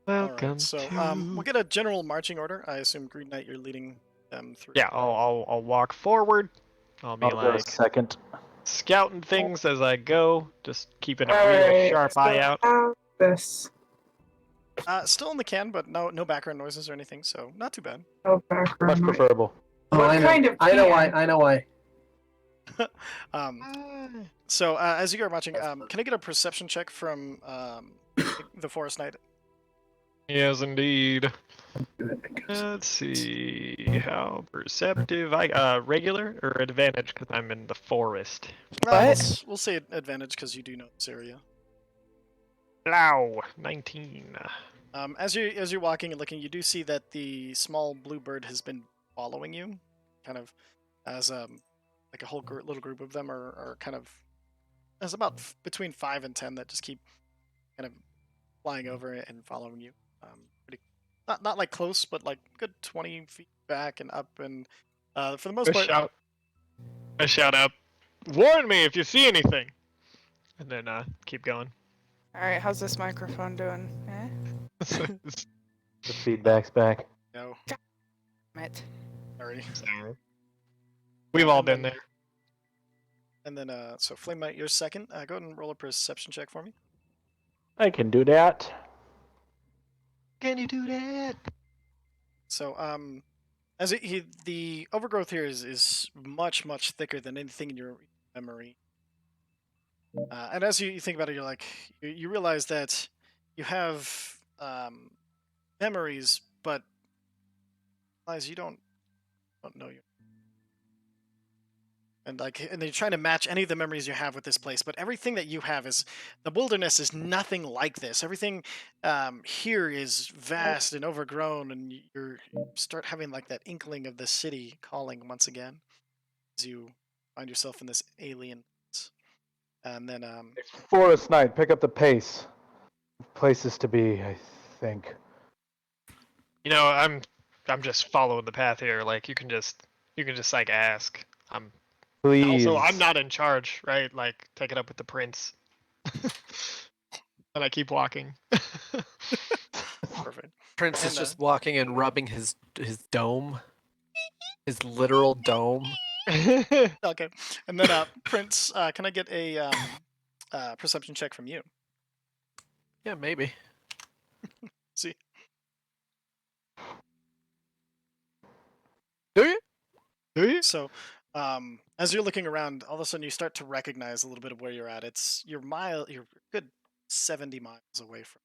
[SPEAKER 1] Welcome
[SPEAKER 2] right. So
[SPEAKER 1] to.
[SPEAKER 2] we'll get a general marching order. I assume Green Knight, you're leading them through.
[SPEAKER 1] Yeah, I'll walk forward. I'll be
[SPEAKER 4] I'll go
[SPEAKER 1] like
[SPEAKER 4] second.
[SPEAKER 1] scouting things as I go, just keeping a real
[SPEAKER 6] Alright,
[SPEAKER 1] sharp eye out.
[SPEAKER 6] how's this?
[SPEAKER 2] Still in the can, but no background noises or anything, so not too bad.
[SPEAKER 6] Oh,
[SPEAKER 4] Much
[SPEAKER 6] background noise.
[SPEAKER 4] preferable.
[SPEAKER 6] What
[SPEAKER 3] I know.
[SPEAKER 6] kind of
[SPEAKER 3] I know why.
[SPEAKER 6] can?
[SPEAKER 3] I know why.
[SPEAKER 2] So as you are marching, can I get a perception check from the Forest Knight?
[SPEAKER 1] Yes, indeed. Let's see how perceptive regular or advantage because I'm in the forest.
[SPEAKER 2] We'll say advantage because you do know this area.
[SPEAKER 1] Blow, 19.
[SPEAKER 2] As you're walking and looking, you do see that the small blue bird has been following you, kind of as like a whole little group of them are kind of. There's about between 5 and 10 that just keep kind of flying over and following you. Pretty, not like close, but like good 20 feet back and up, and for the most
[SPEAKER 1] I
[SPEAKER 2] part.
[SPEAKER 1] shout out, warn me if you see anything, and then keep going.
[SPEAKER 5] All right, how's this microphone doing? Eh?
[SPEAKER 4] The feedback's back.
[SPEAKER 2] No,
[SPEAKER 5] Damn it.
[SPEAKER 2] sorry.
[SPEAKER 1] We've all
[SPEAKER 2] And
[SPEAKER 1] been
[SPEAKER 2] then-
[SPEAKER 1] there.
[SPEAKER 2] And then, so Flame Knight, you're second. Go ahead and roll a perception check for me.
[SPEAKER 4] I can do that.
[SPEAKER 1] Can you do that?
[SPEAKER 2] So, the overgrowth here is much thicker than anything in your memory. And as you think about it, you're like you realize that you have memories, but realize you don't know you. And you're trying to match any of the memories you have with this place, but everything that you have is the wilderness is nothing like this. Everything here is vast and overgrown, and you start having like that inkling of the city calling once again as you find yourself in this alien. And then
[SPEAKER 4] Forest Knight, pick up the pace. Places to be, I think.
[SPEAKER 1] You know, I'm just following the path here. Like you can just like ask.
[SPEAKER 4] Please.
[SPEAKER 1] Also, I'm not in charge, right? Like take it up with the prince. And I keep walking.
[SPEAKER 2] perfect.
[SPEAKER 3] Prince is
[SPEAKER 2] And,
[SPEAKER 3] just walking and rubbing his dome, his literal dome.
[SPEAKER 2] Okay. And then Prince, can I get a perception check from you?
[SPEAKER 3] Yeah, maybe.
[SPEAKER 2] See.
[SPEAKER 3] Do you?
[SPEAKER 1] Do you?
[SPEAKER 2] So, as you're looking around, all of a sudden you start to recognize a little bit of where you're at. You're a good 70 miles away from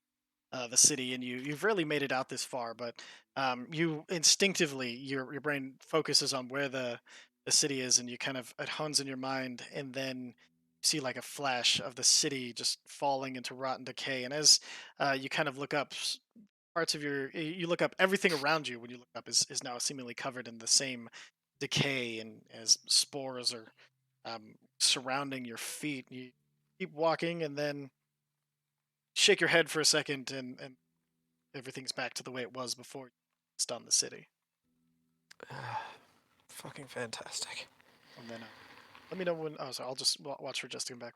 [SPEAKER 2] the city, and you've rarely made it out this far, but you instinctively your brain focuses on where the city is, and you kind of it hones in your mind, and then you see like a flash of the city just falling into rotten decay. And as you kind of look up, parts of you look up, everything around you when you look up is now seemingly covered in the same decay, and as spores are surrounding your feet. You keep walking, and then shake your head for a second, and everything's back to the way it was before you stunned the city.
[SPEAKER 3] Fucking fantastic.
[SPEAKER 2] And then let me know when. Oh, sorry, I'll just watch for Justin back.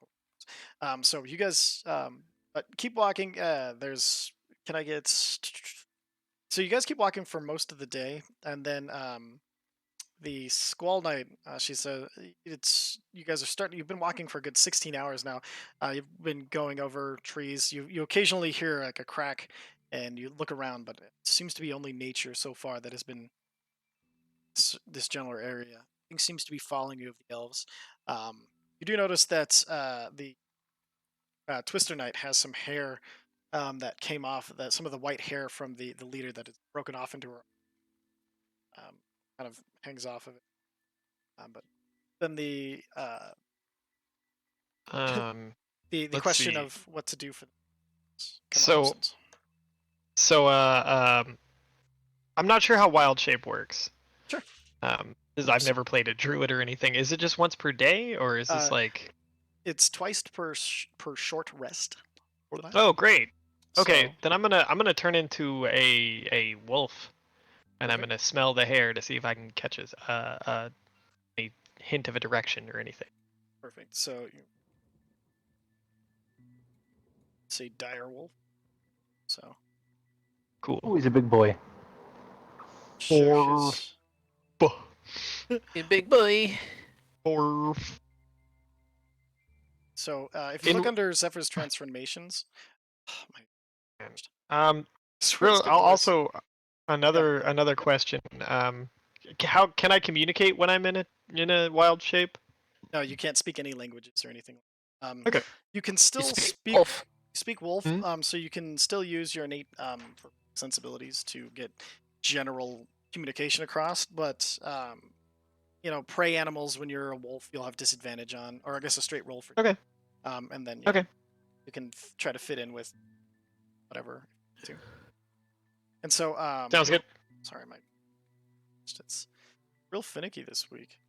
[SPEAKER 2] So you guys, but keep walking. There's. Can I get? So you guys keep walking for most of the day, and then the Squall Knight, she said, it's you guys are starting. You've been walking for a good 16 hours now. You've been going over trees. You occasionally hear like a crack, and you look around, but it seems to be only nature so far that has been this general area. Things seems to be following you of the elves. You do notice that the Twister Knight has some hair that came off, that some of the white hair from the leader that is broken off into her, kind of hangs off of it. But then
[SPEAKER 1] Um,
[SPEAKER 2] the
[SPEAKER 1] let's
[SPEAKER 2] question
[SPEAKER 1] see.
[SPEAKER 2] of what to do for this kind of
[SPEAKER 1] So,
[SPEAKER 2] absence.
[SPEAKER 1] so I'm not sure how wild shape works.
[SPEAKER 2] Sure.
[SPEAKER 1] 'Cause I've never played a druid or anything. Is it just once per day, or is this like?
[SPEAKER 2] It's twice per short rest.
[SPEAKER 1] Oh, great. Okay,
[SPEAKER 2] So,
[SPEAKER 1] then I'm gonna turn into a wolf, and I'm
[SPEAKER 2] Okay.
[SPEAKER 1] gonna smell the hair to see if I can catch a hint of a direction or anything.
[SPEAKER 2] perfect. So you say dire wolf. So
[SPEAKER 1] Cool.
[SPEAKER 4] Oh, he's a big boy.
[SPEAKER 2] share his.
[SPEAKER 3] You big boy.
[SPEAKER 1] Or
[SPEAKER 2] So if you
[SPEAKER 1] In-
[SPEAKER 2] look under Zephyr's transformations, my
[SPEAKER 1] real,
[SPEAKER 2] it's getting worse.
[SPEAKER 1] also another question. How can I communicate when I'm in a wild shape?
[SPEAKER 2] No, you can't speak any languages or anything.
[SPEAKER 1] Okay.
[SPEAKER 2] You can still
[SPEAKER 3] speak
[SPEAKER 2] speak
[SPEAKER 3] wolf.
[SPEAKER 2] wolf.
[SPEAKER 1] Hmm?
[SPEAKER 2] So you can still use your innate sensibilities to get general communication across. But prey animals, when you're a wolf, you'll have disadvantage on, or I guess a straight roll for.
[SPEAKER 1] Okay.
[SPEAKER 2] And then
[SPEAKER 1] Okay.
[SPEAKER 2] you can try to fit in with whatever. Too. And so
[SPEAKER 1] Sounds good.
[SPEAKER 2] Sorry, it's real finicky this week.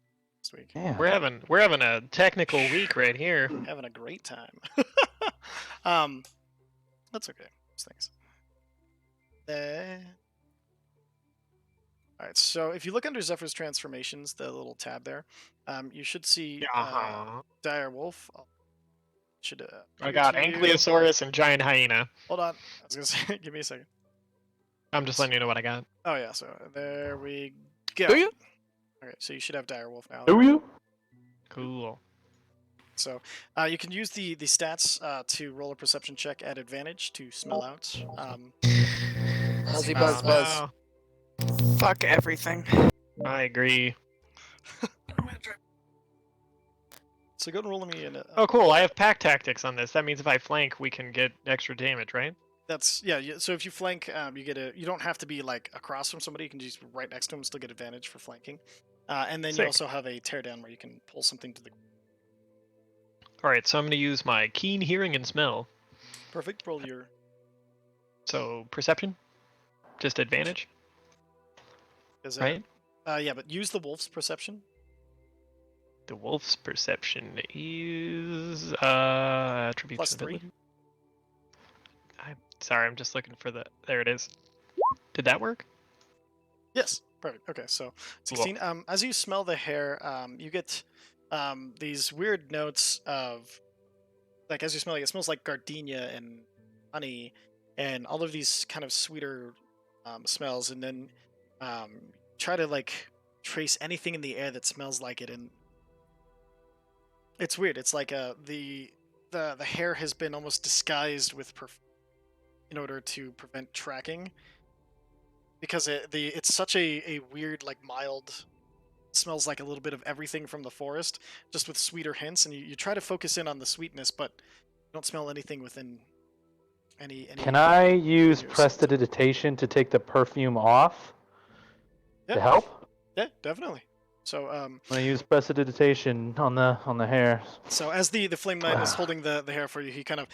[SPEAKER 2] This week.
[SPEAKER 4] Yeah.
[SPEAKER 1] We're having a technical week right here.
[SPEAKER 2] Having a great time. That's okay. Those things. All right. So if you look under Zephyr's transformations, the little tab there, you should see dire wolf. Should
[SPEAKER 1] I got
[SPEAKER 2] appear to you.
[SPEAKER 1] Ankylosaurus and giant hyena.
[SPEAKER 2] Hold on. I was gonna say, give me a second.
[SPEAKER 1] I'm just letting you know what I got.
[SPEAKER 2] Oh yeah. So there we go.
[SPEAKER 3] Do you?
[SPEAKER 2] Okay. So you should have dire wolf now.
[SPEAKER 4] Do you?
[SPEAKER 1] Cool.
[SPEAKER 2] So you can use the stats to roll a perception check at advantage to smell out.
[SPEAKER 3] Buzzy buzz buzz.
[SPEAKER 1] Oh,
[SPEAKER 5] Fuck everything.
[SPEAKER 1] I agree.
[SPEAKER 2] So go and roll me in.
[SPEAKER 1] Oh, cool. I have pack tactics on this. That means if I flank, we can get extra damage, right?
[SPEAKER 2] That's so if you flank, you get you don't have to be like across from somebody. You can just be right next to them, still get advantage for flanking. And then
[SPEAKER 1] Sick.
[SPEAKER 2] you also have a teardown where you can pull something to the.
[SPEAKER 1] All right, so I'm going to use my keen hearing and smell.
[SPEAKER 2] Perfect. Roll your.
[SPEAKER 1] So perception, just advantage, right?
[SPEAKER 2] Yeah, but use the wolf's perception.
[SPEAKER 1] The wolf's perception is attributes.
[SPEAKER 2] +3.
[SPEAKER 1] I'm sorry, I'm just looking for the. There it is. Did that work?
[SPEAKER 2] Yes. Perfect. Okay, so 16. As you smell the hair, you get these weird notes of, like, as you smell it, it smells like gardenia and honey and all of these kind of sweeter smells, and then try to like trace anything in the air that smells like it, and it's weird. It's like the hair has been almost disguised with in order to prevent tracking, because it's such a weird, like, mild, smells like a little bit of everything from the forest, just with sweeter hints, and you try to focus in on the sweetness, but you don't smell anything within any
[SPEAKER 4] Can I use
[SPEAKER 2] Yes.
[SPEAKER 4] prestidigitation to take the perfume off
[SPEAKER 2] Yeah.
[SPEAKER 4] to help?
[SPEAKER 2] Yeah, definitely. So
[SPEAKER 4] I'm gonna use prestidigitation on the hair.
[SPEAKER 2] so as the flame knight is holding the hair for you, he kind of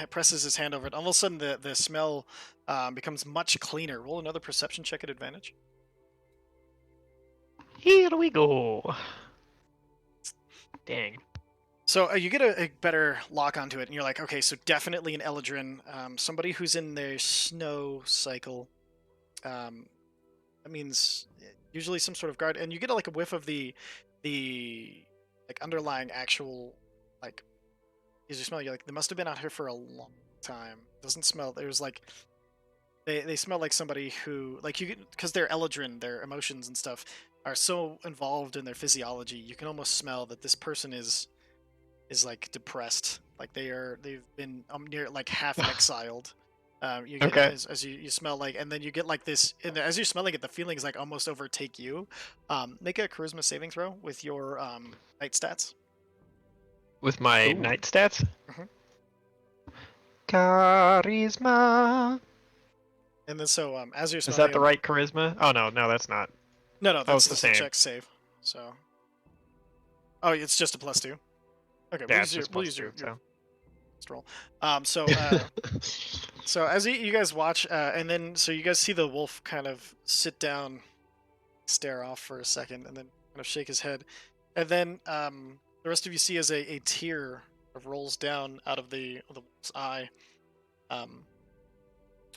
[SPEAKER 2] presses his hand over it. All of a sudden, the smell becomes much cleaner. Roll another perception check at advantage.
[SPEAKER 1] Here we go. Dang.
[SPEAKER 2] So you get a better lock onto it, and you're like, okay, so definitely an Eladrin, somebody who's in their snow cycle. That means usually some sort of guard, and you get like a whiff of the like underlying actual, like, as you smell, you're like, they must have been out here for a long time. Doesn't smell. There's like they smell like somebody who, like, you because they're Eladrin, their emotions and stuff are so involved in their physiology. You can almost smell that this person is like depressed, like they've been near like half exiled, You get
[SPEAKER 1] Okay.
[SPEAKER 2] as you smell like, and then you get like this. And as you're smelling it, the feelings like almost overtake you. Make a charisma saving throw with your night stats.
[SPEAKER 1] With my
[SPEAKER 4] Ooh.
[SPEAKER 1] night stats.
[SPEAKER 2] Mhm.
[SPEAKER 1] Charisma.
[SPEAKER 2] And then so as you're
[SPEAKER 1] Is
[SPEAKER 2] smelling
[SPEAKER 1] that the
[SPEAKER 2] it-
[SPEAKER 1] right charisma? Oh no, that's not.
[SPEAKER 2] No,
[SPEAKER 1] Oh,
[SPEAKER 2] that's
[SPEAKER 1] it's the
[SPEAKER 2] the
[SPEAKER 1] same.
[SPEAKER 2] check save. So. Oh, it's just a +2. Okay,
[SPEAKER 1] Yeah, it's just
[SPEAKER 2] we'll
[SPEAKER 1] plus
[SPEAKER 2] use your
[SPEAKER 1] 2. So.
[SPEAKER 2] first roll. So as you guys watch, and then so you guys see the wolf kind of sit down, stare off for a second, and then kind of shake his head, and then the rest of you see as a tear rolls down out of the wolf's eye, and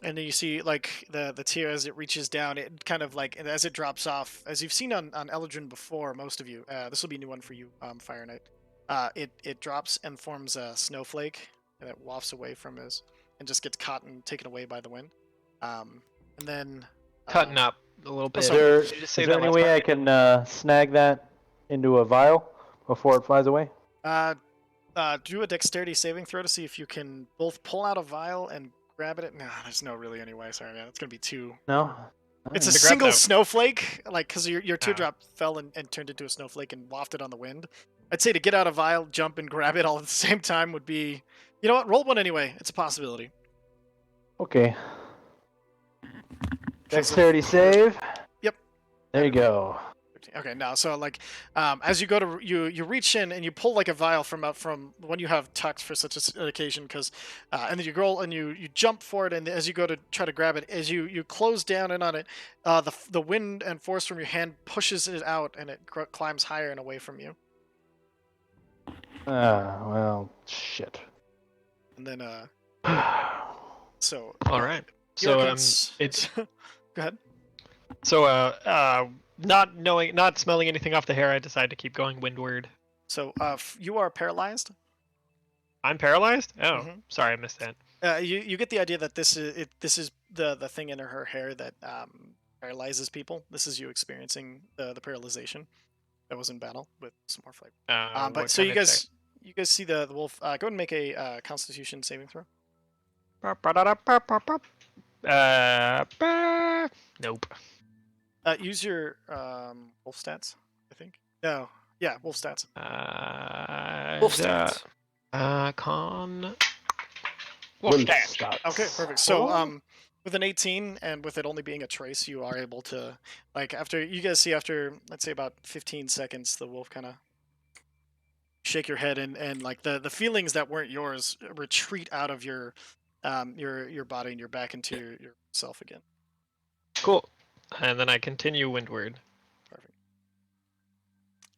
[SPEAKER 2] then you see like the tear as it reaches down, it kind of like and as it drops off, as you've seen on Eldrin before, most of you. This will be a new one for you, Fire Knight. It drops and forms a snowflake, and it wafts away from his, and just gets caught and taken away by the wind. And then
[SPEAKER 1] Cutting up a little bit.
[SPEAKER 4] Is
[SPEAKER 2] sorry.
[SPEAKER 4] there,
[SPEAKER 1] Did you just
[SPEAKER 4] is
[SPEAKER 1] say
[SPEAKER 4] there
[SPEAKER 1] that
[SPEAKER 4] any
[SPEAKER 1] last
[SPEAKER 4] way
[SPEAKER 1] part?
[SPEAKER 4] I can snag that into a vial before it flies away?
[SPEAKER 2] Do a dexterity saving throw to see if you can both pull out a vial and grab it. Nah, there's no really any way. Sorry, man. It's gonna be too.
[SPEAKER 4] No.
[SPEAKER 2] It's a
[SPEAKER 1] To grab
[SPEAKER 2] single
[SPEAKER 1] it out.
[SPEAKER 2] snowflake, like because your
[SPEAKER 1] Ah.
[SPEAKER 2] teardrop fell and turned into a snowflake and wafted on the wind. I'd say to get out a vial, jump and grab it all at the same time would be. You know what? Roll one anyway. It's a possibility.
[SPEAKER 4] Okay.
[SPEAKER 2] 'Cause of-
[SPEAKER 4] Dexterity save.
[SPEAKER 2] Yep.
[SPEAKER 4] There you go.
[SPEAKER 2] Okay, now so like as you go to you reach in and you pull like a vial from one you have tucked for such an occasion, because and then you roll and you jump for it, and as you go to try to grab it, as you close down in on it, the wind and force from your hand pushes it out, and it climbs higher and away from you.
[SPEAKER 4] Well, shit.
[SPEAKER 2] And then so
[SPEAKER 1] All right. So
[SPEAKER 2] it's go ahead.
[SPEAKER 1] So not smelling anything off the hair, I decide to keep going windward.
[SPEAKER 2] So you are paralyzed.
[SPEAKER 1] I'm paralyzed? Oh,
[SPEAKER 2] Mhm.
[SPEAKER 1] sorry, I missed that.
[SPEAKER 2] You get the idea that this is the thing in her hair that paralyzes people. This is you experiencing the paralyzation that was in battle with some more flavor. But
[SPEAKER 1] What
[SPEAKER 2] so
[SPEAKER 1] kind of check?
[SPEAKER 2] you guys see the wolf. Go ahead and make a Constitution saving throw.
[SPEAKER 1] Nope.
[SPEAKER 2] Use your wolf stats, I think. No, yeah, wolf stats.
[SPEAKER 3] Wolf stats.
[SPEAKER 1] Con.
[SPEAKER 4] Wolf
[SPEAKER 1] stats.
[SPEAKER 4] stats.
[SPEAKER 2] Okay, perfect. So with an 18 and with it only being a trace, you are able to after let's say about 15 seconds, the wolf kind of shake your head and like the feelings that weren't yours retreat out of your body, and you're back into yourself again.
[SPEAKER 1] Cool. And then I continue windward.
[SPEAKER 2] Perfect.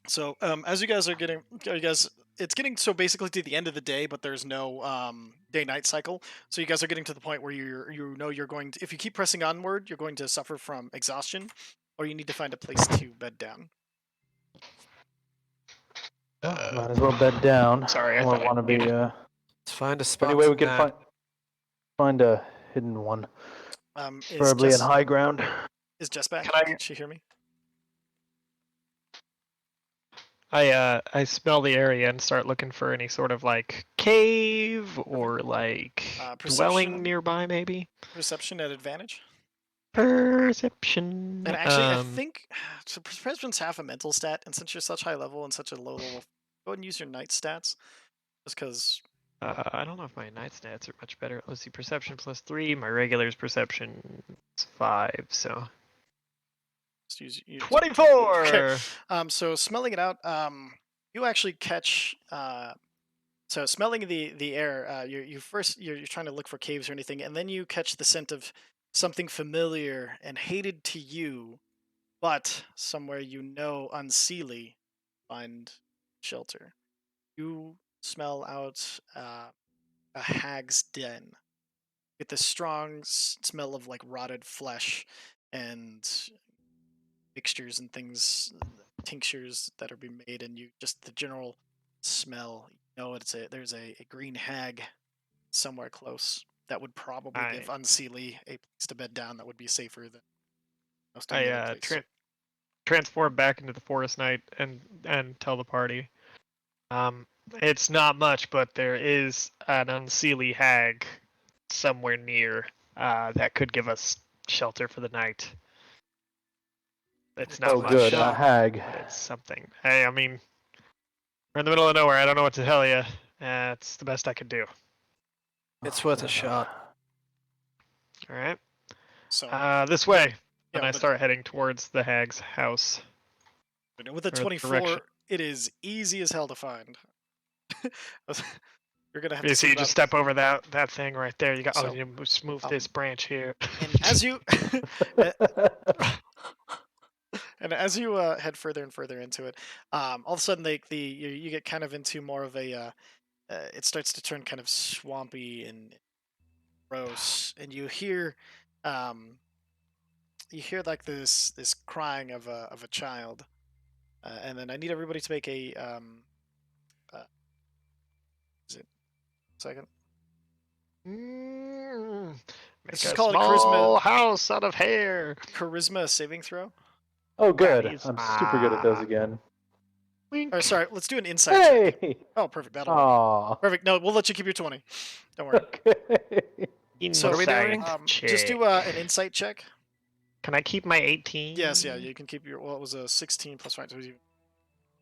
[SPEAKER 2] So as you guys are getting, it's getting so basically to the end of the day, but there's no day-night cycle. So you guys are getting to the point where you're going to, if you keep pressing onward, you're going to suffer from exhaustion, or you need to find a place to bed down.
[SPEAKER 4] Might as well bed down.
[SPEAKER 1] Sorry, I
[SPEAKER 4] don't
[SPEAKER 1] thought I
[SPEAKER 4] want to be.
[SPEAKER 1] muted.
[SPEAKER 3] Let's find a spot.
[SPEAKER 4] Any way we
[SPEAKER 3] to
[SPEAKER 4] can
[SPEAKER 3] nap.
[SPEAKER 4] find a hidden one,
[SPEAKER 2] Is
[SPEAKER 4] preferably
[SPEAKER 2] Jess,
[SPEAKER 4] in high ground.
[SPEAKER 2] is Jess back?
[SPEAKER 1] Can I-
[SPEAKER 2] Can she hear me?
[SPEAKER 1] I smell the area and start looking for any sort of like cave or like dwelling
[SPEAKER 2] Perception.
[SPEAKER 1] nearby, maybe.
[SPEAKER 2] Perception at advantage.
[SPEAKER 1] Perception.
[SPEAKER 2] And actually, I think so. Perception's half a mental stat, and since you're such high level and such a low level, go ahead and use your night stats, just because.
[SPEAKER 1] I don't know if my night stats are much better. Let's see, perception +3. My regular's perception is 5, so
[SPEAKER 2] Use
[SPEAKER 1] 24.
[SPEAKER 2] Okay. So smelling it out, you actually catch. So smelling the air, you're trying to look for caves or anything, and then you catch the scent of something familiar and hated to you, but somewhere unseelie, find shelter. You smell out a hag's den. Get the strong smell of like rotted flesh and mixtures and things, tinctures that are being made, and you just the general smell. You know, there's a green hag somewhere close that would probably give Unseelie a place to bed down that would be safer than most any other place.
[SPEAKER 1] Transform back into the forest knight and tell the party. It's not much, but there is an unseelie hag somewhere near. that could give us shelter for the night. It's not
[SPEAKER 4] Oh,
[SPEAKER 1] much,
[SPEAKER 4] good. A
[SPEAKER 3] shot.
[SPEAKER 4] hag.
[SPEAKER 1] but it's something. Hey, I mean, we're in the middle of nowhere. I don't know what to tell you. It's the best I could do.
[SPEAKER 3] It's worth a shot.
[SPEAKER 1] All right.
[SPEAKER 2] So
[SPEAKER 1] This way.
[SPEAKER 2] yeah,
[SPEAKER 1] And I
[SPEAKER 2] but-
[SPEAKER 1] start heading towards the hag's house.
[SPEAKER 2] with a
[SPEAKER 1] or
[SPEAKER 2] 24,
[SPEAKER 1] direction.
[SPEAKER 2] it is easy as hell to find. You're gonna have
[SPEAKER 1] You
[SPEAKER 2] to
[SPEAKER 1] see, you just step over that thing right there. You got.
[SPEAKER 2] So,
[SPEAKER 1] you just move this branch here.
[SPEAKER 2] And as you and as you head further and further into it, all of a sudden you get kind of into more of a it starts to turn kind of swampy and gross, and you hear like this crying of a child, and then I need everybody to make a is it second?
[SPEAKER 1] Make
[SPEAKER 2] Let's
[SPEAKER 1] a
[SPEAKER 2] just call it a
[SPEAKER 1] small house out of hair.
[SPEAKER 2] Charisma saving throw.
[SPEAKER 4] Oh, good.
[SPEAKER 1] He's-
[SPEAKER 4] I'm super good at those again.
[SPEAKER 1] Wink.
[SPEAKER 2] Or sorry, let's do an insight check.
[SPEAKER 4] Hey!
[SPEAKER 2] Oh, perfect. That'll work.
[SPEAKER 4] Aw.
[SPEAKER 2] Perfect. No, we'll let you keep your 20. Don't worry.
[SPEAKER 4] Okay.
[SPEAKER 2] So,
[SPEAKER 3] What are we doing?
[SPEAKER 2] Just do an insight check.
[SPEAKER 1] Can I keep my 18?
[SPEAKER 2] Yes, yeah, you can keep your. Well, it was a 16 plus 5,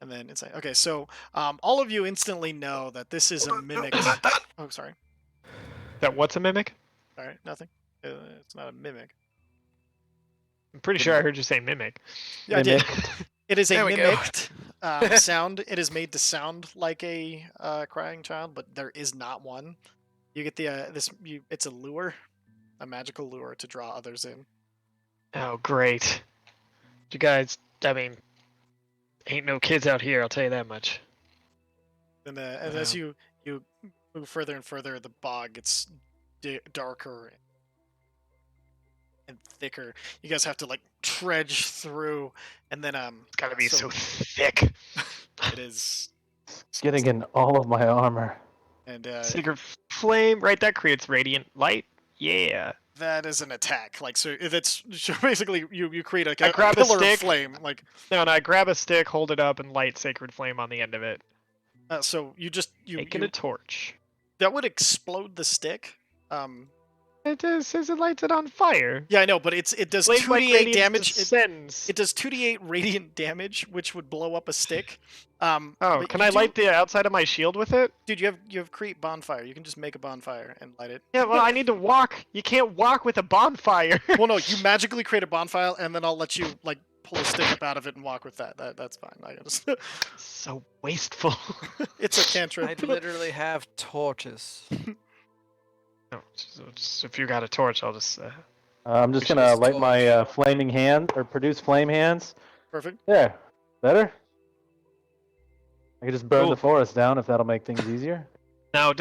[SPEAKER 2] and then insight. Okay, so all of you instantly know that this is a mimicked. Oh, sorry.
[SPEAKER 1] That what's a mimic?
[SPEAKER 2] All right, nothing. It's not a mimic.
[SPEAKER 1] I'm pretty sure I heard you say mimic.
[SPEAKER 2] Yeah, I did.
[SPEAKER 4] Mimic.
[SPEAKER 2] It is a
[SPEAKER 3] There we go.
[SPEAKER 2] mimicked sound. It is made to sound like a crying child, but there is not one. You get the it's a lure, a magical lure to draw others in.
[SPEAKER 1] Oh, great. You guys, I mean, ain't no kids out here, I'll tell you that much.
[SPEAKER 2] And as you move further and further, the bog gets darker and thicker. You guys have to like trudge through, and then
[SPEAKER 1] It's gotta be so
[SPEAKER 2] so-
[SPEAKER 1] thick.
[SPEAKER 2] it is.
[SPEAKER 4] It's getting in all of my armor.
[SPEAKER 2] And
[SPEAKER 1] Sacred flame, right? That creates radiant light. Yeah.
[SPEAKER 2] that is an attack. Like so, that's so basically you create
[SPEAKER 1] I
[SPEAKER 2] a
[SPEAKER 1] grab a
[SPEAKER 2] pillar of
[SPEAKER 1] stick.
[SPEAKER 2] flame. Like
[SPEAKER 1] No, I grab a stick, hold it up, and light sacred flame on the end of it.
[SPEAKER 2] so you just
[SPEAKER 1] Making a torch.
[SPEAKER 2] that would explode the stick.
[SPEAKER 1] It says it lights it on fire.
[SPEAKER 2] Yeah, I know, but it does
[SPEAKER 1] Flame like
[SPEAKER 2] 2d8
[SPEAKER 1] radiance
[SPEAKER 2] damage.
[SPEAKER 1] descends.
[SPEAKER 2] It does 2d8 radiant damage, which would blow up a stick.
[SPEAKER 1] Oh,
[SPEAKER 2] but
[SPEAKER 1] can
[SPEAKER 2] you
[SPEAKER 1] I
[SPEAKER 2] do-
[SPEAKER 1] light the outside of my shield with it?
[SPEAKER 2] Dude, you have create bonfire. You can just make a bonfire and light it.
[SPEAKER 1] Yeah, well, I need to walk. You can't walk with a bonfire.
[SPEAKER 2] Well, no, you magically create a bonfire, and then I'll let you like pull a stick up out of it and walk with that. That's fine. I just
[SPEAKER 1] So wasteful.
[SPEAKER 2] it's a cantrip.
[SPEAKER 3] I literally have torches.
[SPEAKER 1] No, just if you got a torch, I'll just.
[SPEAKER 4] I'm just
[SPEAKER 1] We should
[SPEAKER 4] gonna
[SPEAKER 3] just
[SPEAKER 4] light my flaming hand, or produce flame hands.
[SPEAKER 2] Perfect.
[SPEAKER 4] There. Better? I could just burn
[SPEAKER 1] Cool.
[SPEAKER 4] the forest down if that'll make things easier.
[SPEAKER 1] No,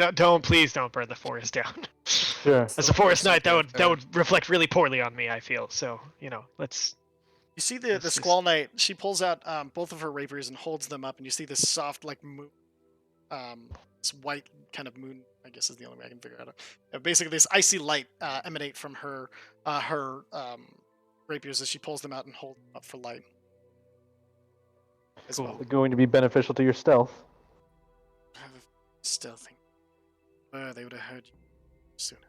[SPEAKER 1] please don't burn the forest down.
[SPEAKER 4] Sure.
[SPEAKER 1] As a forest knight, that would reflect really poorly on me. I feel so. Let's.
[SPEAKER 2] You see the
[SPEAKER 1] This is-
[SPEAKER 2] Squall Knight. She pulls out both of her rapiers and holds them up, and you see this soft like moon, this white kind of moon. I guess is the only way I can figure it out. Basically, this icy light emanate from her rapiers as she pulls them out and holds them up for light. As
[SPEAKER 1] Cool.
[SPEAKER 2] well.
[SPEAKER 4] Going to be beneficial to your stealth.
[SPEAKER 2] Stealthing. They would have heard you sooner.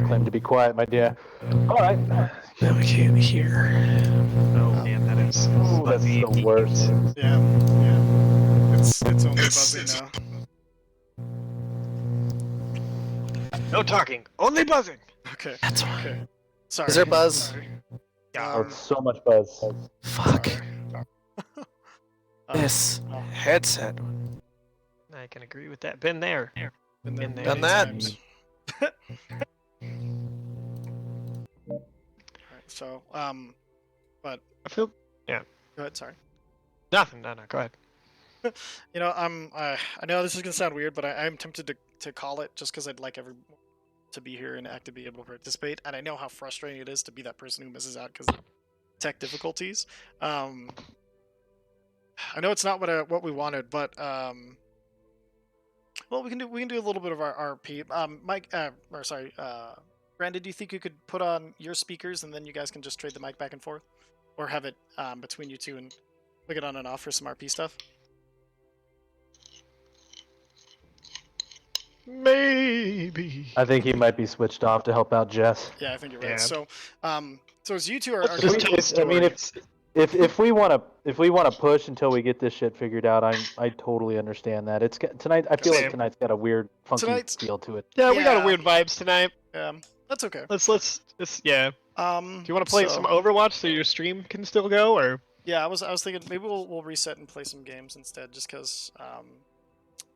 [SPEAKER 4] Claim to be quiet, my dear. Alright.
[SPEAKER 3] Now I can't hear.
[SPEAKER 1] Oh man, that is.
[SPEAKER 4] Ooh, that's
[SPEAKER 1] fuzzy.
[SPEAKER 4] the worst.
[SPEAKER 2] Yeah. It's only buzzing now.
[SPEAKER 1] No talking, only buzzing.
[SPEAKER 2] Okay.
[SPEAKER 3] That's one.
[SPEAKER 2] Okay. Sorry.
[SPEAKER 3] Is there buzz?
[SPEAKER 2] Sorry.
[SPEAKER 4] Oh, it's so much buzz.
[SPEAKER 3] Fuck.
[SPEAKER 2] Um,
[SPEAKER 3] This
[SPEAKER 2] oh,
[SPEAKER 3] headset.
[SPEAKER 1] I can agree with that. Been there.
[SPEAKER 2] been there
[SPEAKER 1] Been there.
[SPEAKER 2] many
[SPEAKER 3] Done that.
[SPEAKER 2] times. Alright, so,
[SPEAKER 1] I feel
[SPEAKER 2] go ahead, sorry.
[SPEAKER 1] nothing. No, go ahead.
[SPEAKER 2] You know, I know this is gonna sound weird, but I'm tempted to call it just because I'd like everyone to be here and to be able to participate, and I know how frustrating it is to be that person who misses out because of tech difficulties. I know it's not what we wanted, but well, we can do a little bit of our RP. Mike, or sorry, Brandon, do you think you could put on your speakers and then you guys can just trade the mic back and forth, or have it between you two and click it on and off for some RP stuff?
[SPEAKER 1] Maybe. be.
[SPEAKER 4] I think he might be switched off to help out Jess.
[SPEAKER 2] Yeah, I think you're right.
[SPEAKER 1] Yeah.
[SPEAKER 2] So, so as you two are
[SPEAKER 1] Let's
[SPEAKER 2] going
[SPEAKER 1] just
[SPEAKER 2] to
[SPEAKER 1] tell the
[SPEAKER 4] I mean,
[SPEAKER 1] story.
[SPEAKER 4] if we want to push until we get this shit figured out, I totally understand that. Tonight. I feel like
[SPEAKER 1] Same.
[SPEAKER 4] tonight's got a weird, funky
[SPEAKER 2] Tonight's-
[SPEAKER 4] feel to it.
[SPEAKER 1] Yeah, we got a
[SPEAKER 2] Yeah.
[SPEAKER 1] weird vibes tonight.
[SPEAKER 2] that's okay.
[SPEAKER 1] Let's yeah. Do you want to play
[SPEAKER 2] so-
[SPEAKER 1] some Overwatch so your stream can still go, or?
[SPEAKER 2] Yeah, I was thinking maybe we'll reset and play some games instead, just because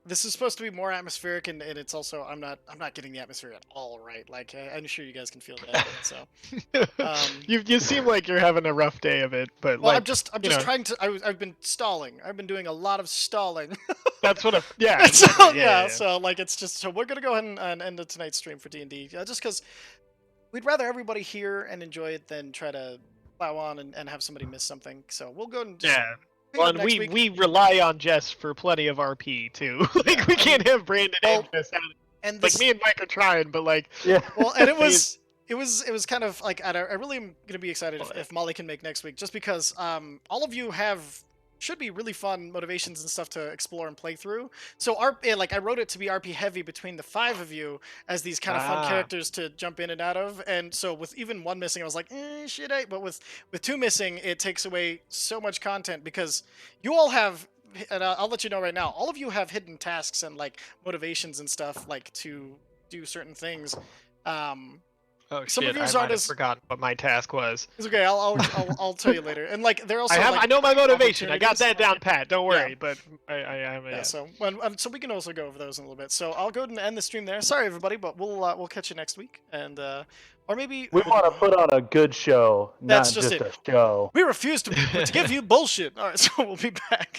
[SPEAKER 2] this is supposed to be more atmospheric, and it's also I'm not getting the atmosphere at all right. Like I'm sure you guys can feel that. So
[SPEAKER 1] you seem like you're having a rough day of it, but
[SPEAKER 2] well,
[SPEAKER 1] like
[SPEAKER 2] I'm just
[SPEAKER 1] you know,
[SPEAKER 2] trying to. I've been stalling. I've been doing a lot of stalling.
[SPEAKER 1] that's what yeah.
[SPEAKER 2] so
[SPEAKER 1] exactly,
[SPEAKER 2] yeah, so like it's just so we're gonna go ahead and end tonight's stream for D&D, just because we'd rather everybody hear and enjoy it than try to plow on and have somebody miss something. So we'll go and just
[SPEAKER 1] Yeah.
[SPEAKER 2] pick
[SPEAKER 1] Well,
[SPEAKER 2] up
[SPEAKER 1] and
[SPEAKER 2] next week.
[SPEAKER 1] we rely on Jess for plenty of RP too. Like we can't have Brandon and Jess out.
[SPEAKER 2] and
[SPEAKER 1] Like
[SPEAKER 2] this,
[SPEAKER 1] me and Mike are trying, but like
[SPEAKER 4] Yeah.
[SPEAKER 2] well, and it was kind of like I really am gonna be excited if Molly can make next week, just because all of you should be really fun motivations and stuff to explore and play through. So I wrote it to be RP heavy between the 5 of you as these kind of fun characters to jump in and out of. And so with even 1 missing, I was like, shit, but with 2 missing, it takes away so much content because you all have. And I'll let you know right now, all of you have hidden tasks and like motivations and stuff like to do certain things.
[SPEAKER 1] oh
[SPEAKER 2] Some of
[SPEAKER 1] shit, I
[SPEAKER 2] yours
[SPEAKER 1] might
[SPEAKER 2] aren't
[SPEAKER 1] have
[SPEAKER 2] as-
[SPEAKER 1] forgotten what my task was.
[SPEAKER 2] It's okay. I'll tell you later. And like they're also
[SPEAKER 1] I know my motivation. I got
[SPEAKER 2] opportunities.
[SPEAKER 1] that down pat. Don't worry,
[SPEAKER 2] Yeah.
[SPEAKER 1] but I
[SPEAKER 2] Yeah, so so we can also go over those in a little bit. So I'll go ahead and end the stream there. Sorry everybody, but we'll catch you next week, and or maybe
[SPEAKER 4] We want to put on a good show,
[SPEAKER 2] That's
[SPEAKER 4] not
[SPEAKER 2] just
[SPEAKER 4] just
[SPEAKER 2] it.
[SPEAKER 4] a show.
[SPEAKER 2] we refuse to give you bullshit. All right, so we'll be back.